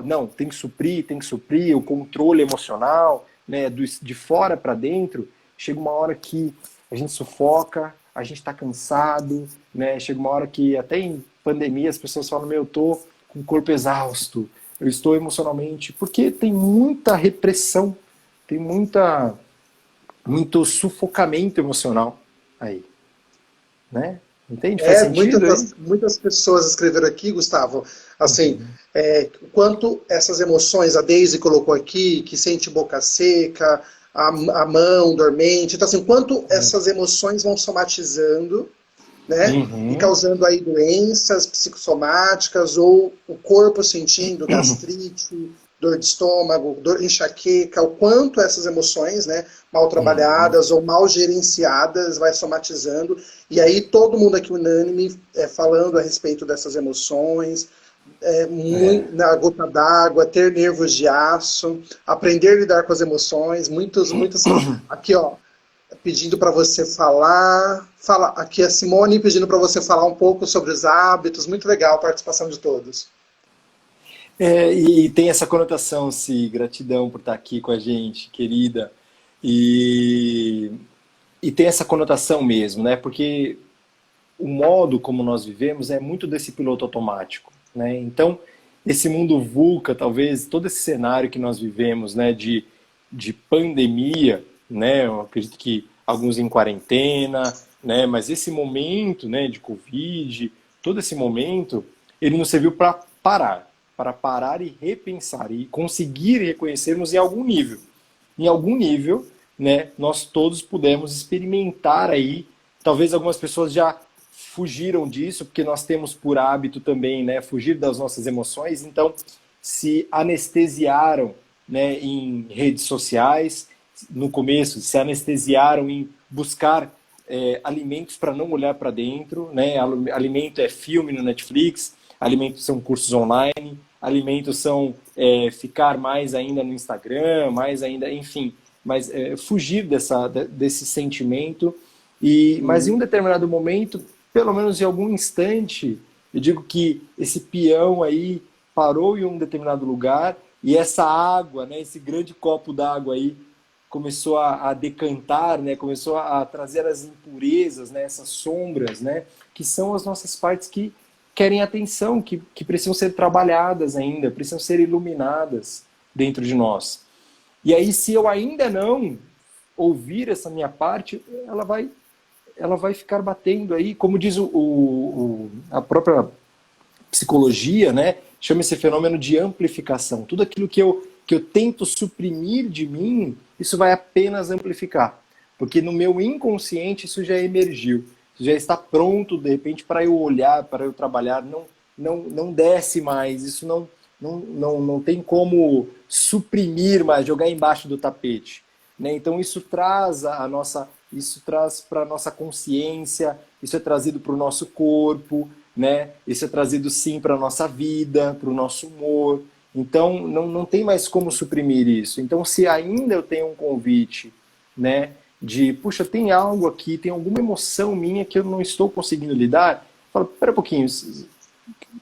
não, tem que suprir o controle emocional, né? De fora para dentro, chega uma hora que a gente sufoca, a gente está cansado, né? Chega uma hora que até em pandemia as pessoas falam, eu tô com o corpo exausto, eu estou emocionalmente, porque tem muita repressão, tem muito sufocamento emocional aí, né? Entende? Faz sentido? Muitas pessoas escreveram aqui, Gustavo, assim, quanto essas emoções, a Daisy colocou aqui, que sente boca seca, a mão dormente, então assim, quanto essas emoções vão somatizando, né? E causando aí doenças psicossomáticas ou o corpo sentindo gastrite, dor de estômago, enxaqueca, o quanto essas emoções, né, mal trabalhadas ou mal gerenciadas vai somatizando. E aí todo mundo aqui unânime falando a respeito dessas emoções, na gota d'água, ter nervos de aço, aprender a lidar com as emoções, muitas aqui, ó, pedindo para você falar. Aqui a Simone pedindo para você falar um pouco sobre os hábitos. Muito legal a participação de todos. E tem essa conotação, gratidão por estar aqui com a gente, querida. E tem essa conotação mesmo, né? Porque o modo como nós vivemos é muito desse piloto automático, né? Então, esse mundo VUCA, talvez, todo esse cenário que nós vivemos, né, de pandemia, né? Eu acredito que alguns em quarentena, né? Mas esse momento, né, de Covid, todo esse momento, ele nos serviu para parar e repensar e conseguir reconhecermos em algum nível. Em algum nível, né, nós todos pudemos experimentar aí, talvez algumas pessoas já fugiram disso, porque nós temos por hábito também, né, fugir das nossas emoções, então se anestesiaram, né, em redes sociais, no começo, se anestesiaram em buscar alimentos para não olhar para dentro, né? Alimento é filme no Netflix, alimentos são cursos online, alimentos são ficar mais ainda no Instagram, mais ainda, enfim, mas fugir desse sentimento. Mas em um determinado momento, pelo menos em algum instante, eu digo que esse peão aí parou em um determinado lugar e essa água, né, esse grande copo d'água aí, começou a decantar, né? Começou a trazer as impurezas, né? Essas sombras, né? Que são as nossas partes que querem atenção, que precisam ser trabalhadas ainda, precisam ser iluminadas dentro de nós. E aí, se eu ainda não ouvir essa minha parte, ela vai ficar batendo aí, como diz a própria psicologia, né? Chama esse fenômeno de amplificação. Tudo aquilo que eu tento suprimir de mim, isso vai apenas amplificar. Porque no meu inconsciente isso já emergiu. Isso já está pronto, de repente, para eu olhar, para eu trabalhar. Não desce mais. Isso não tem como suprimir mais, jogar embaixo do tapete. Né? Então isso traz para a nossa consciência, isso é trazido para o nosso corpo, né? Isso é trazido sim para a nossa vida, para o nosso humor. Então, não tem mais como suprimir isso. Então, se ainda eu tenho um convite, né, de, puxa, tem algo aqui, tem alguma emoção minha que eu não estou conseguindo lidar, fala, pera um pouquinho,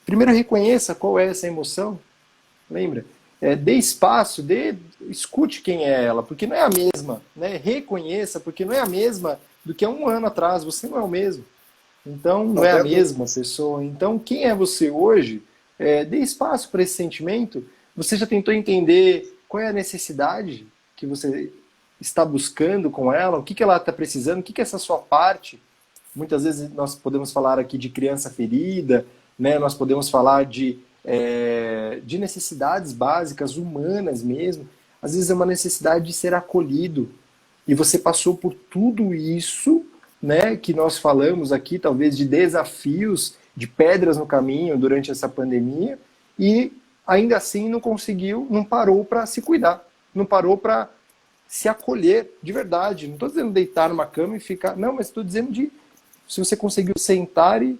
primeiro reconheça qual é essa emoção, lembra? Dê espaço, escute quem é ela, porque não é a mesma, né? Reconheça, porque não é a mesma do que há um ano atrás, você não é o mesmo. Então, não é a mesma pessoa. Então, quem é você hoje? Dê espaço para esse sentimento. Você já tentou entender qual é a necessidade que você está buscando com ela? O que ela está precisando? O que é essa sua parte? Muitas vezes nós podemos falar aqui de criança ferida, né? Nós podemos falar de necessidades básicas, humanas mesmo. Às vezes é uma necessidade de ser acolhido. E você passou por tudo isso, né, que nós falamos aqui, talvez de desafios, de pedras no caminho durante essa pandemia, e ainda assim não conseguiu, não parou para se cuidar, não parou para se acolher de verdade. Não estou dizendo deitar numa cama e ficar, não, mas estou dizendo se você conseguiu sentar e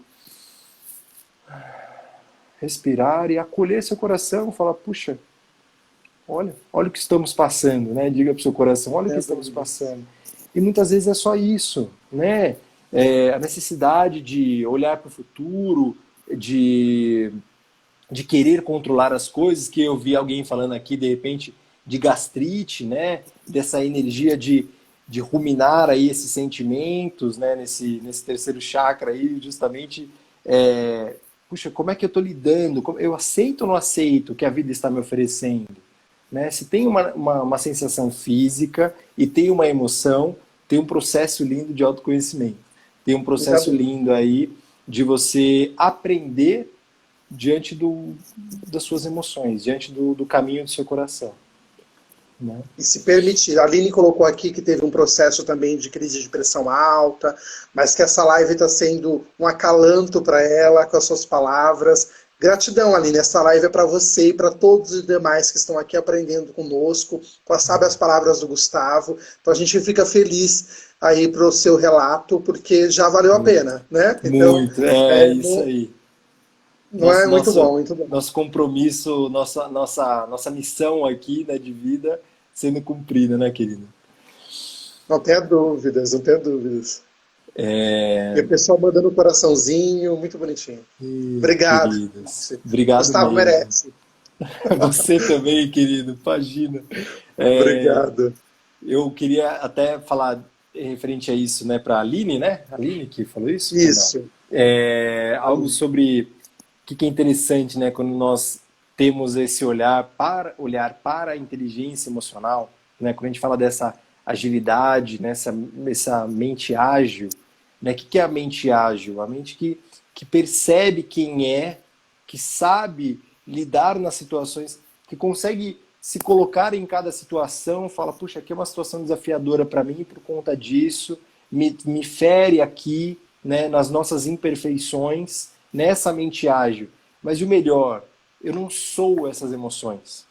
respirar e acolher seu coração, falar, puxa, olha o que estamos passando, né? Diga para o seu coração, olha o que estamos passando. E muitas vezes é só isso, né? A necessidade de olhar para o futuro, de querer controlar as coisas, que eu vi alguém falando aqui, de repente, de gastrite, né? Dessa energia de ruminar aí esses sentimentos, né? Nesse terceiro chakra aí, justamente, puxa, como é que eu estou lidando? Eu aceito ou não aceito o que a vida está me oferecendo? Né? Se tem uma sensação física e tem uma emoção, tem um processo lindo de autoconhecimento. Tem um processo lindo aí de você aprender diante das suas emoções, diante do caminho do seu coração. Né? E se permitir. A Aline colocou aqui que teve um processo também de crise de pressão alta, mas que essa live está sendo um acalanto para ela, com as suas palavras. Gratidão, Aline. Essa live é para você e para todos os demais que estão aqui aprendendo conosco, com as sábias palavras do Gustavo. Então a gente fica feliz aí para o seu relato, porque já valeu a pena, né? Então, muito, isso aí. Não é muito bom, muito bom. Nosso compromisso, nossa missão aqui, né, de vida sendo cumprida, né, querido? Não tenha dúvidas, não tenha dúvidas. E o pessoal mandando um coraçãozinho, muito bonitinho. Obrigado. Queridos. Obrigado. Gustavo mesmo. merece. Você também, querido. Imagina. Obrigado. Eu queria até falar referente a isso, né, para a Aline, né? A Aline que falou isso? Isso. Algo sobre o que é interessante, né, quando nós temos esse olhar para a inteligência emocional, né, quando a gente fala dessa agilidade, né, essa mente ágil, né, o que é a mente ágil? A mente que percebe quem é, que sabe lidar nas situações, que consegue se colocar em cada situação, fala, puxa, aqui é uma situação desafiadora para mim por conta disso, me fere aqui, né, nas nossas imperfeições, nessa mente ágil. Mas o melhor, eu não sou essas emoções.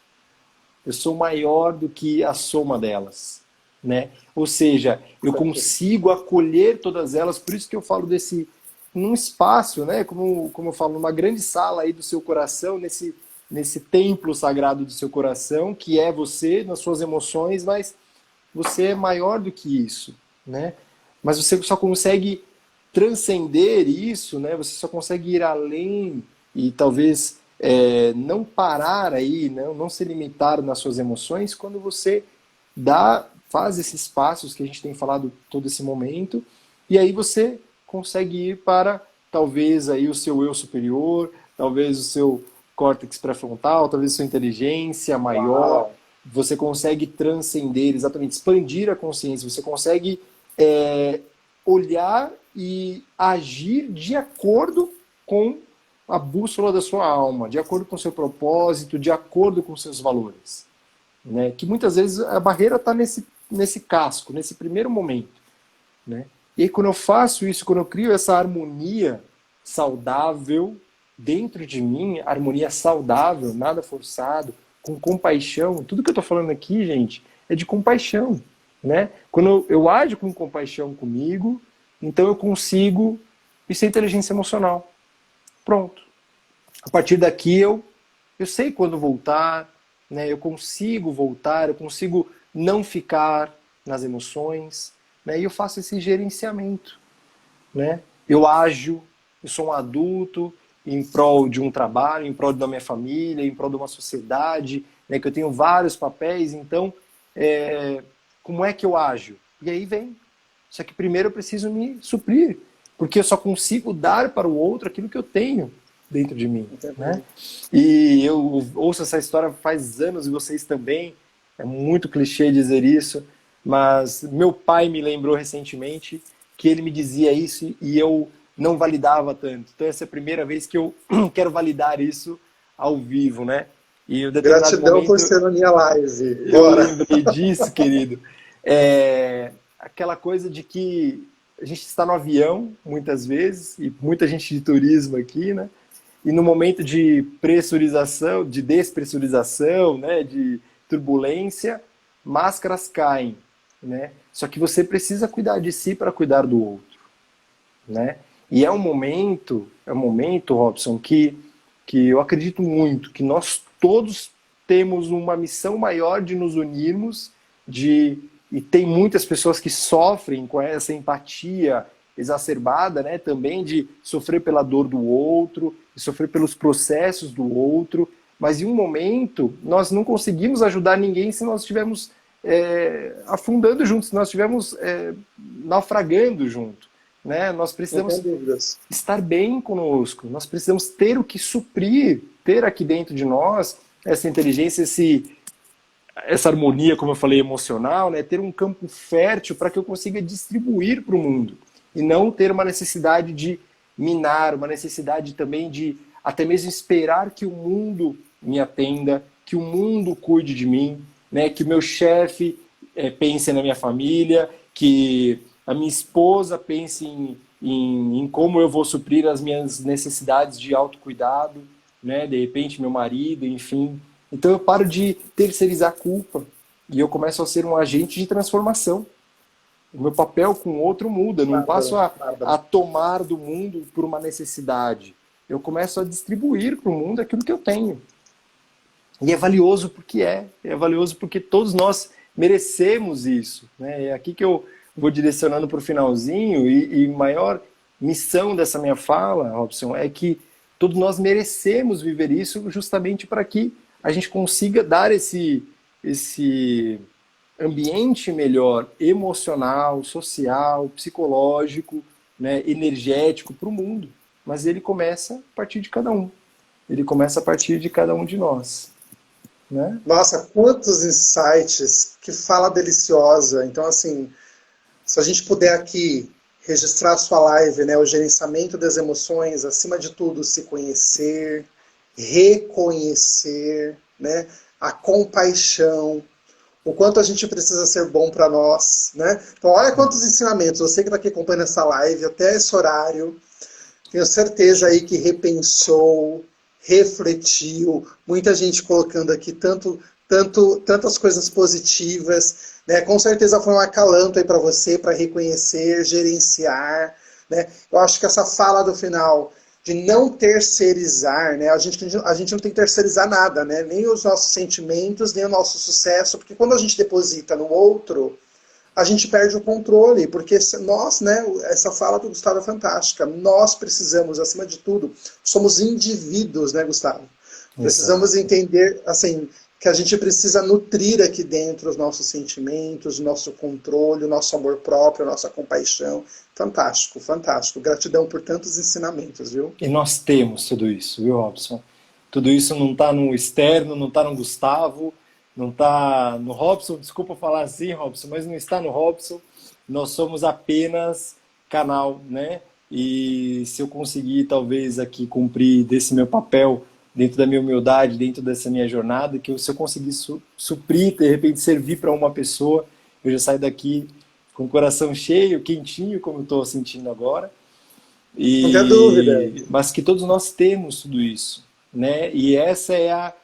Eu sou maior do que a soma delas. né? Ou seja, eu consigo acolher todas elas, por isso que eu falo desse num espaço, né? Como eu falo, numa grande sala aí do seu coração, nesse templo sagrado do seu coração, que é você, nas suas emoções, mas você é maior do que isso, né? Mas você só consegue transcender isso, né? Você só consegue ir além e talvez não parar aí, não se limitar nas suas emoções quando você faz esses passos que a gente tem falado todo esse momento, e aí você consegue ir para talvez aí o seu eu superior, talvez o seu córtex pré-frontal, talvez a sua inteligência maior. Uau. Você consegue transcender, exatamente, expandir a consciência, você consegue olhar e agir de acordo com a bússola da sua alma, de acordo com o seu propósito, de acordo com os seus valores. Né? Que muitas vezes a barreira está nesse casco, nesse primeiro momento. Né? E aí, quando eu faço isso, quando eu crio essa harmonia saudável dentro de mim, harmonia saudável, nada forçado, com compaixão, tudo que eu estou falando aqui, gente, é de compaixão. Né? Quando eu ajo com compaixão comigo, então eu consigo isso é inteligência emocional. Pronto. A partir daqui eu sei quando voltar, né? Eu consigo voltar, eu consigo não ficar nas emoções, né? E eu faço esse gerenciamento. Né? Eu ajo, eu sou um adulto em prol de um trabalho, em prol da minha família, em prol de uma sociedade, né? Que eu tenho vários papéis, então como é que eu ajo? E aí vem. Só que primeiro eu preciso me suprir, porque eu só consigo dar para o outro aquilo que eu tenho dentro de mim. Né? E eu ouço essa história faz anos, e vocês também, é muito clichê dizer isso, mas meu pai me lembrou recentemente que ele me dizia isso e eu não validava tanto. Então essa é a primeira vez que eu quero validar isso ao vivo, né? E em gratidão momento, por ser na minha live. Eu lembrei disso, querido. Aquela coisa de que a gente está no avião, muitas vezes, e muita gente de turismo aqui, né? E no momento de pressurização, de despressurização, né? De turbulência, máscaras caem, né? Só que você precisa cuidar de si para cuidar do outro, né? E é um momento, Robson, que eu acredito muito que nós todos temos uma missão maior de nos unirmos, e tem muitas pessoas que sofrem com essa empatia exacerbada, né, também de sofrer pela dor do outro, de sofrer pelos processos do outro, mas em um momento nós não conseguimos ajudar ninguém se nós estivermos afundando juntos, se nós estivermos naufragando junto. Né? Nós precisamos estar bem conosco, nós precisamos ter o que suprir, ter aqui dentro de nós essa inteligência, essa harmonia, como eu falei, emocional, né? Ter um campo fértil para que eu consiga distribuir para o mundo e não ter uma necessidade de minar, uma necessidade também de até mesmo esperar que o mundo me atenda, que o mundo cuide de mim, né? Que o meu chefe pense na minha família, que a minha esposa pense em como eu vou suprir as minhas necessidades de autocuidado, né? De repente meu marido, enfim. Então eu paro de terceirizar a culpa e eu começo a ser um agente de transformação. O meu papel com o outro muda, eu não passo a tomar do mundo por uma necessidade. Eu começo a distribuir para o mundo aquilo que eu tenho. E é valioso porque é valioso porque todos nós merecemos isso. Né? É aqui que eu vou direcionando para o finalzinho, e maior missão dessa minha fala, Robson, é que todos nós merecemos viver isso justamente para que a gente consiga dar esse ambiente melhor, emocional, social, psicológico, né, energético para o mundo. Mas ele começa a partir de cada um. Ele começa a partir de cada um de nós. Né? Nossa, quantos insights, que fala deliciosa. Então, assim, se a gente puder aqui registrar a sua live, né, o gerenciamento das emoções, acima de tudo, se conhecer, reconhecer, né, a compaixão, o quanto a gente precisa ser bom para nós, né? Então, olha quantos ensinamentos. Você que está aqui acompanhando essa live até esse horário, tenho certeza aí que repensou, refletiu, muita gente colocando aqui tanto tantas coisas positivas, né? Com certeza foi um acalanto aí para você, para reconhecer, gerenciar, né? Eu acho que essa fala do final de não terceirizar, né? A gente não tem que terceirizar nada, né? Nem os nossos sentimentos, nem o nosso sucesso, porque quando a gente deposita no outro, a gente perde o controle, porque nós, né, essa fala do Gustavo é fantástica, nós precisamos, acima de tudo, somos indivíduos, né, Gustavo? Precisamos Exato. entender, assim, que a gente precisa nutrir aqui dentro os nossos sentimentos, o nosso controle, o nosso amor próprio, a nossa compaixão. Fantástico, fantástico. Gratidão por tantos ensinamentos, viu? E nós temos tudo isso, viu, Robson? Tudo isso não está no externo, não está no Gustavo, não está no Robson, desculpa falar assim, Robson, mas não está no Robson. Nós somos apenas canal, né? E se eu conseguir, talvez, aqui cumprir desse meu papel, dentro da minha humildade, dentro dessa minha jornada, se eu conseguir suprir, de repente, servir para uma pessoa, eu já saio daqui com o coração cheio, quentinho, como eu estou sentindo agora. Não tenha dúvida. Mas que todos nós temos tudo isso, né? E essa é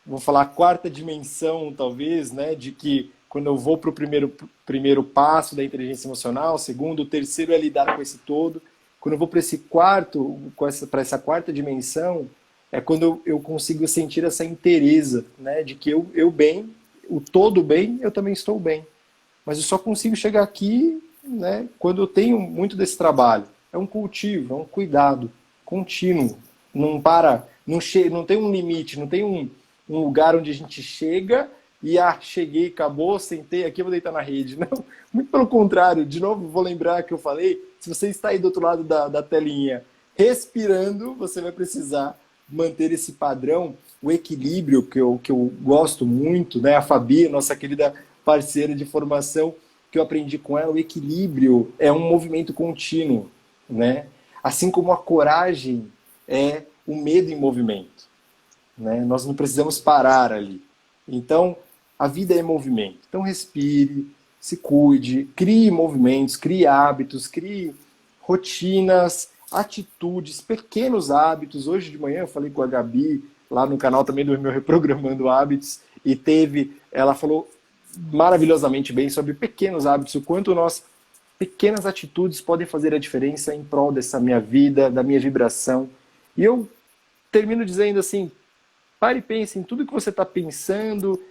vou falar, a quarta dimensão, talvez, né? De que quando eu vou para o primeiro passo da inteligência emocional, o segundo, o terceiro é lidar com esse todo. Quando eu vou para esse quarto, para essa quarta dimensão, é quando eu consigo sentir essa inteireza, né? De que eu bem, o todo bem, eu também estou bem. Mas eu só consigo chegar aqui, né? Quando eu tenho muito desse trabalho. É um cultivo, é um cuidado contínuo. Não para, não tem um limite, não tem um lugar onde a gente chega e cheguei, acabou, sentei aqui, vou deitar na rede. Não, muito pelo contrário. De novo, vou lembrar que eu falei, se você está aí do outro lado da telinha respirando, você vai precisar manter esse padrão, o equilíbrio que eu gosto muito, né? A Fabi, nossa querida parceira de formação, que eu aprendi com ela, o equilíbrio é um movimento contínuo, né? Assim como a coragem é o medo em movimento, né? Nós não precisamos parar ali. Então, a vida é movimento. Então, respire, se cuide, crie movimentos, crie hábitos, crie rotinas, atitudes, pequenos hábitos. Hoje de manhã eu falei com a Gabi, lá no canal também do meu Reprogramando Hábitos, e ela falou maravilhosamente bem sobre pequenos hábitos, o quanto pequenas atitudes podem fazer a diferença em prol dessa minha vida, da minha vibração. E eu termino dizendo assim, pare e pense em tudo que você está pensando,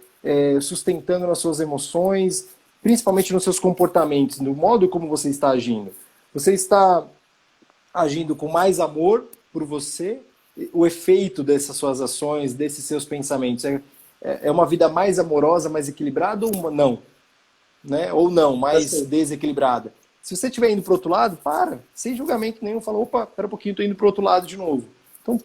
sustentando nas suas emoções, principalmente nos seus comportamentos, no modo como você está agindo. Você está agindo com mais amor por você? O efeito dessas suas ações, desses seus pensamentos, é uma vida mais amorosa, mais equilibrada ou não? Né? Ou não, mais desequilibrada? Se você estiver indo para o outro lado, sem julgamento nenhum, fala, opa, espera um pouquinho, estou indo para o outro lado de novo. Então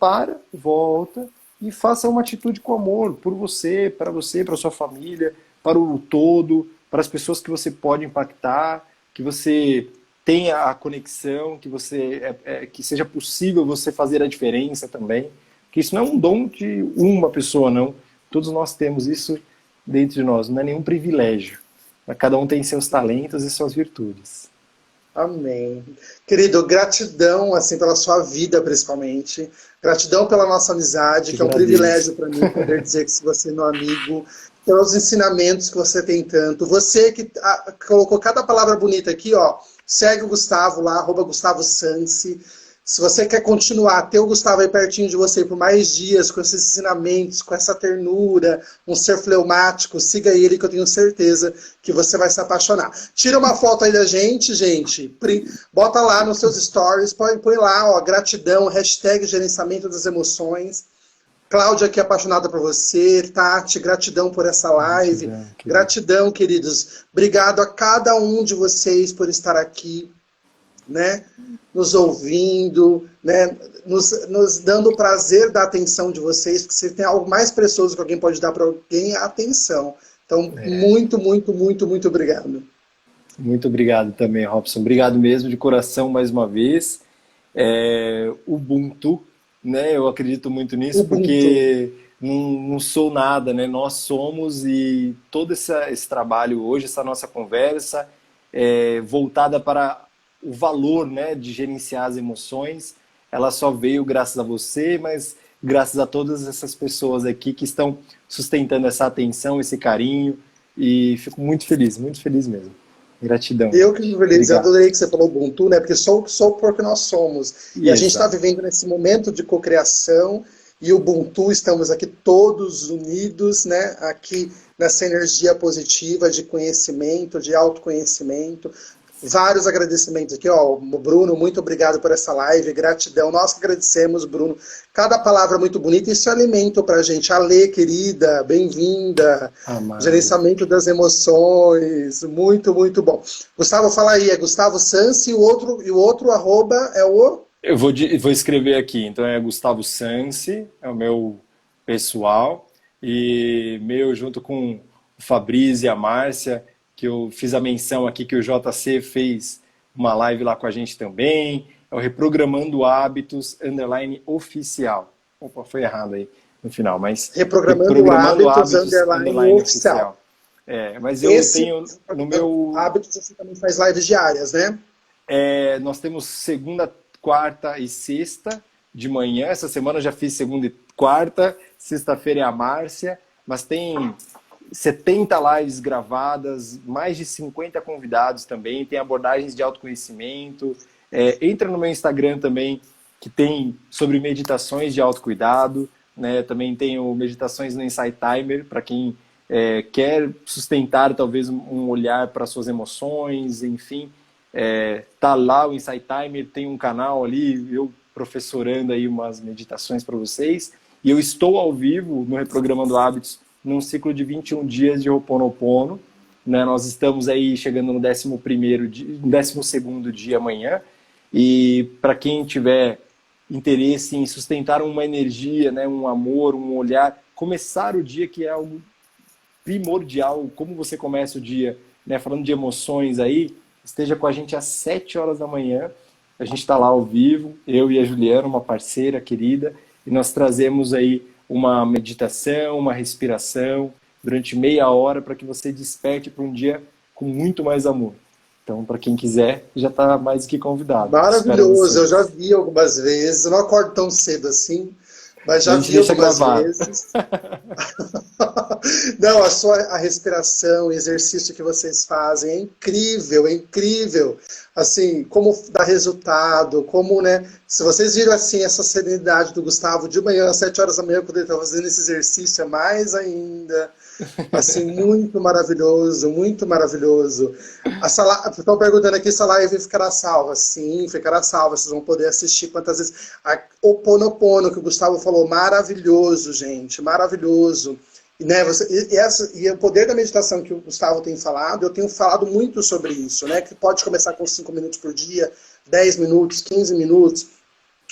volta e faça uma atitude com amor por você, para sua família, para o todo, para as pessoas que você pode impactar, que você tenha a conexão, que seja possível você fazer a diferença também. Porque isso não é um dom de uma pessoa, não. Todos nós temos isso dentro de nós, não é nenhum privilégio. Cada um tem seus talentos e suas virtudes. Amém. Querido, gratidão assim pela sua vida, principalmente. Gratidão pela nossa amizade, que é um privilégio para mim poder dizer que você é meu amigo, pelos ensinamentos que você tem tanto. Você que colocou cada palavra bonita aqui, ó, segue o Gustavo lá, @Gustavo Sansi. Se você quer continuar, ter o Gustavo aí pertinho de você por mais dias, com esses ensinamentos, com essa ternura, um ser fleumático, siga ele que eu tenho certeza que você vai se apaixonar. Tira uma foto aí da gente, bota lá nos seus stories, põe lá, ó, gratidão, #gerenciamento das emoções. Cláudia aqui apaixonada por você, Tati, gratidão por essa live. Gratidão, queridos. Obrigado a cada um de vocês por estar aqui, né, nos ouvindo, né, nos dando o prazer da atenção de vocês, porque se tem algo mais precioso que alguém pode dar para alguém, é a atenção. Então, muito, muito, muito, muito obrigado. Muito obrigado também, Robson. Obrigado mesmo, de coração, mais uma vez. Ubuntu, né, eu acredito muito nisso, Ubuntu. Porque não sou nada, né, nós somos, e todo esse trabalho hoje, essa nossa conversa, voltada para o valor, né, de gerenciar as emoções, ela só veio graças a você, mas graças a todas essas pessoas aqui que estão sustentando essa atenção, esse carinho, e fico muito feliz mesmo. Gratidão. Eu que fico feliz, eu Obrigado. adorei que você falou Ubuntu, né? Porque sou porque nós somos. E a gente está Exato. vivendo nesse momento de cocriação e Ubuntu, estamos aqui todos unidos, né? Aqui nessa energia positiva de conhecimento, de autoconhecimento. Vários agradecimentos aqui, ó. Bruno, muito obrigado por essa live, gratidão. Nós que agradecemos, Bruno. Cada palavra muito bonita, isso é alimento pra gente. Ale, querida, bem-vinda. Amado. Gerenciamento das emoções, muito, muito bom. Gustavo, fala aí, é Gustavo Sansi, e o outro arroba é o... Eu vou escrever aqui, então é Gustavo Sansi, é o meu pessoal, e meu junto com o Fabrício e a Márcia, que eu fiz a menção aqui que o JC fez uma live lá com a gente também, é o Reprogramando Hábitos, _oficial. Opa, foi errado aí no final, mas... Reprogramando Hábitos, _ oficial. Mas eu tenho no meu... Hábitos, você também faz lives diárias, né? Nós temos segunda, quarta e sexta de manhã. Essa semana eu já fiz segunda e quarta. Sexta-feira é a Márcia. Mas tem 70 lives gravadas, mais de 50 convidados também. Tem abordagens de autoconhecimento. Entra no meu Instagram também, que tem sobre meditações de autocuidado, né? Também tenho meditações no Insight Timer, para quem quer sustentar talvez um olhar para suas emoções, enfim. Tá lá o Insight Timer, tem um canal ali, eu professorando aí umas meditações para vocês, e eu estou ao vivo no Reprogramando Hábitos num ciclo de 21 dias de Ho'oponopono, né? Nós estamos aí chegando no 12º dia amanhã, e para quem tiver interesse em sustentar uma energia, né, um amor, um olhar, começar o dia, que é algo primordial, como você começa o dia, né, falando de emoções aí, esteja com a gente às 7 horas da manhã. A gente está lá ao vivo, eu e a Juliana, uma parceira querida, e nós trazemos aí uma meditação, uma respiração, durante meia hora, para que você desperte para um dia com muito mais amor. Então, para quem quiser, já está mais do que convidado. Maravilhoso, eu já vi algumas vezes, eu não acordo tão cedo assim, mas já vi algumas vezes. Não, a respiração, o exercício que vocês fazem é incrível, é incrível. Assim, como dá resultado, como, né? Se vocês viram assim essa serenidade do Gustavo de manhã, às 7 horas da manhã, quando ele está fazendo esse exercício, é mais ainda. Assim, muito maravilhoso, muito maravilhoso. Estão perguntando aqui se a live ficará salva. Sim, ficará salva. Vocês vão poder assistir quantas vezes. O Ho'oponopono, que o Gustavo falou, maravilhoso, gente, maravilhoso. E, né, e o poder da meditação que o Gustavo tem falado, eu tenho falado muito sobre isso, né? Que pode começar com 5 minutos por dia, 10 minutos, 15 minutos.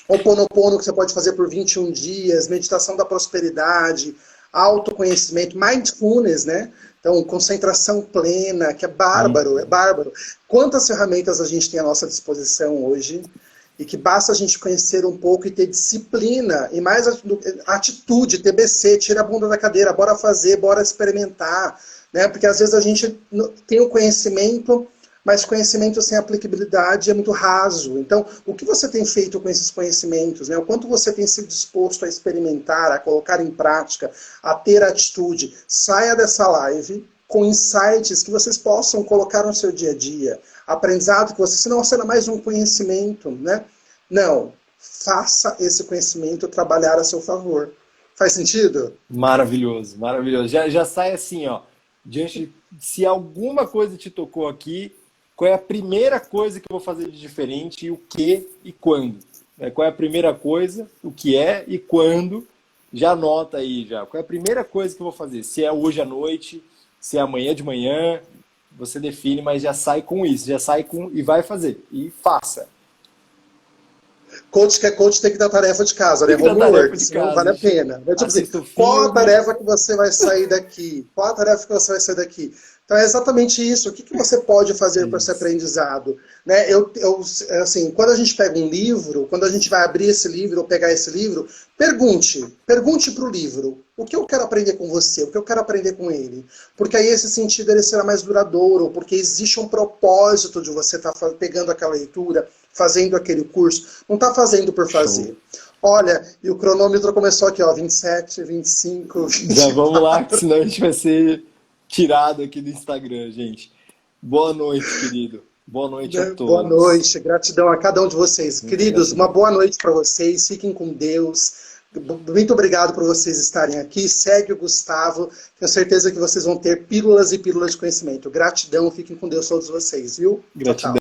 O Ho'oponopono que você pode fazer por 21 dias, meditação da prosperidade, autoconhecimento, mindfulness, né? Então, concentração plena, que é bárbaro, é bárbaro. Quantas ferramentas a gente tem à nossa disposição hoje, e que basta a gente conhecer um pouco e ter disciplina, e mais atitude, TBC, tira a bunda da cadeira, bora fazer, bora experimentar, né? Porque às vezes a gente tem o conhecimento, mas conhecimento sem aplicabilidade é muito raso. Então, o que você tem feito com esses conhecimentos, né? O quanto você tem sido disposto a experimentar, a colocar em prática, a ter atitude. Saia dessa live com insights que vocês possam colocar no seu dia a dia. Aprendizado que você, senão será mais um conhecimento, né? Não, faça esse conhecimento trabalhar a seu favor. Faz sentido? Maravilhoso, maravilhoso. Já sai assim, ó, diante, se alguma coisa te tocou aqui, qual é a primeira coisa que eu vou fazer de diferente, e o que e quando? Qual é a primeira coisa, o que é e quando? Já anota aí, já. Qual é a primeira coisa que eu vou fazer? Se é hoje à noite, se é amanhã de manhã, você define, mas já sai com isso, já sai com e vai fazer. E faça. Coach que é coach tem que dar tarefa de casa, né? Homework, senão vale a pena. Mas, tipo assim, qual a tarefa que você vai sair daqui? Qual a tarefa que você vai sair daqui? Então é exatamente isso. O que você pode fazer para esse aprendizado? Né? Assim, quando a gente pega um livro, quando a gente vai abrir esse livro ou pegar esse livro, pergunte para o livro. O que eu quero aprender com você? O que eu quero aprender com ele? Porque aí esse sentido ele será mais duradouro, porque existe um propósito de você estar pegando aquela leitura, fazendo aquele curso. Não está fazendo por fazer. Olha, e o cronômetro começou aqui, ó, 27, 25, Já 20. vamos lá, que senão a gente vai ser tirado aqui do Instagram, gente. Boa noite, querido. Boa noite a Boa todos. noite, gratidão a cada um de vocês. Muita Queridos, uma gratidão. boa noite para vocês, fiquem com Deus. Muito obrigado por vocês estarem aqui. Segue o Gustavo, tenho certeza que vocês vão ter pílulas e pílulas de conhecimento. Gratidão, fiquem com Deus todos vocês, viu? Tchau, Gratidão. tchau.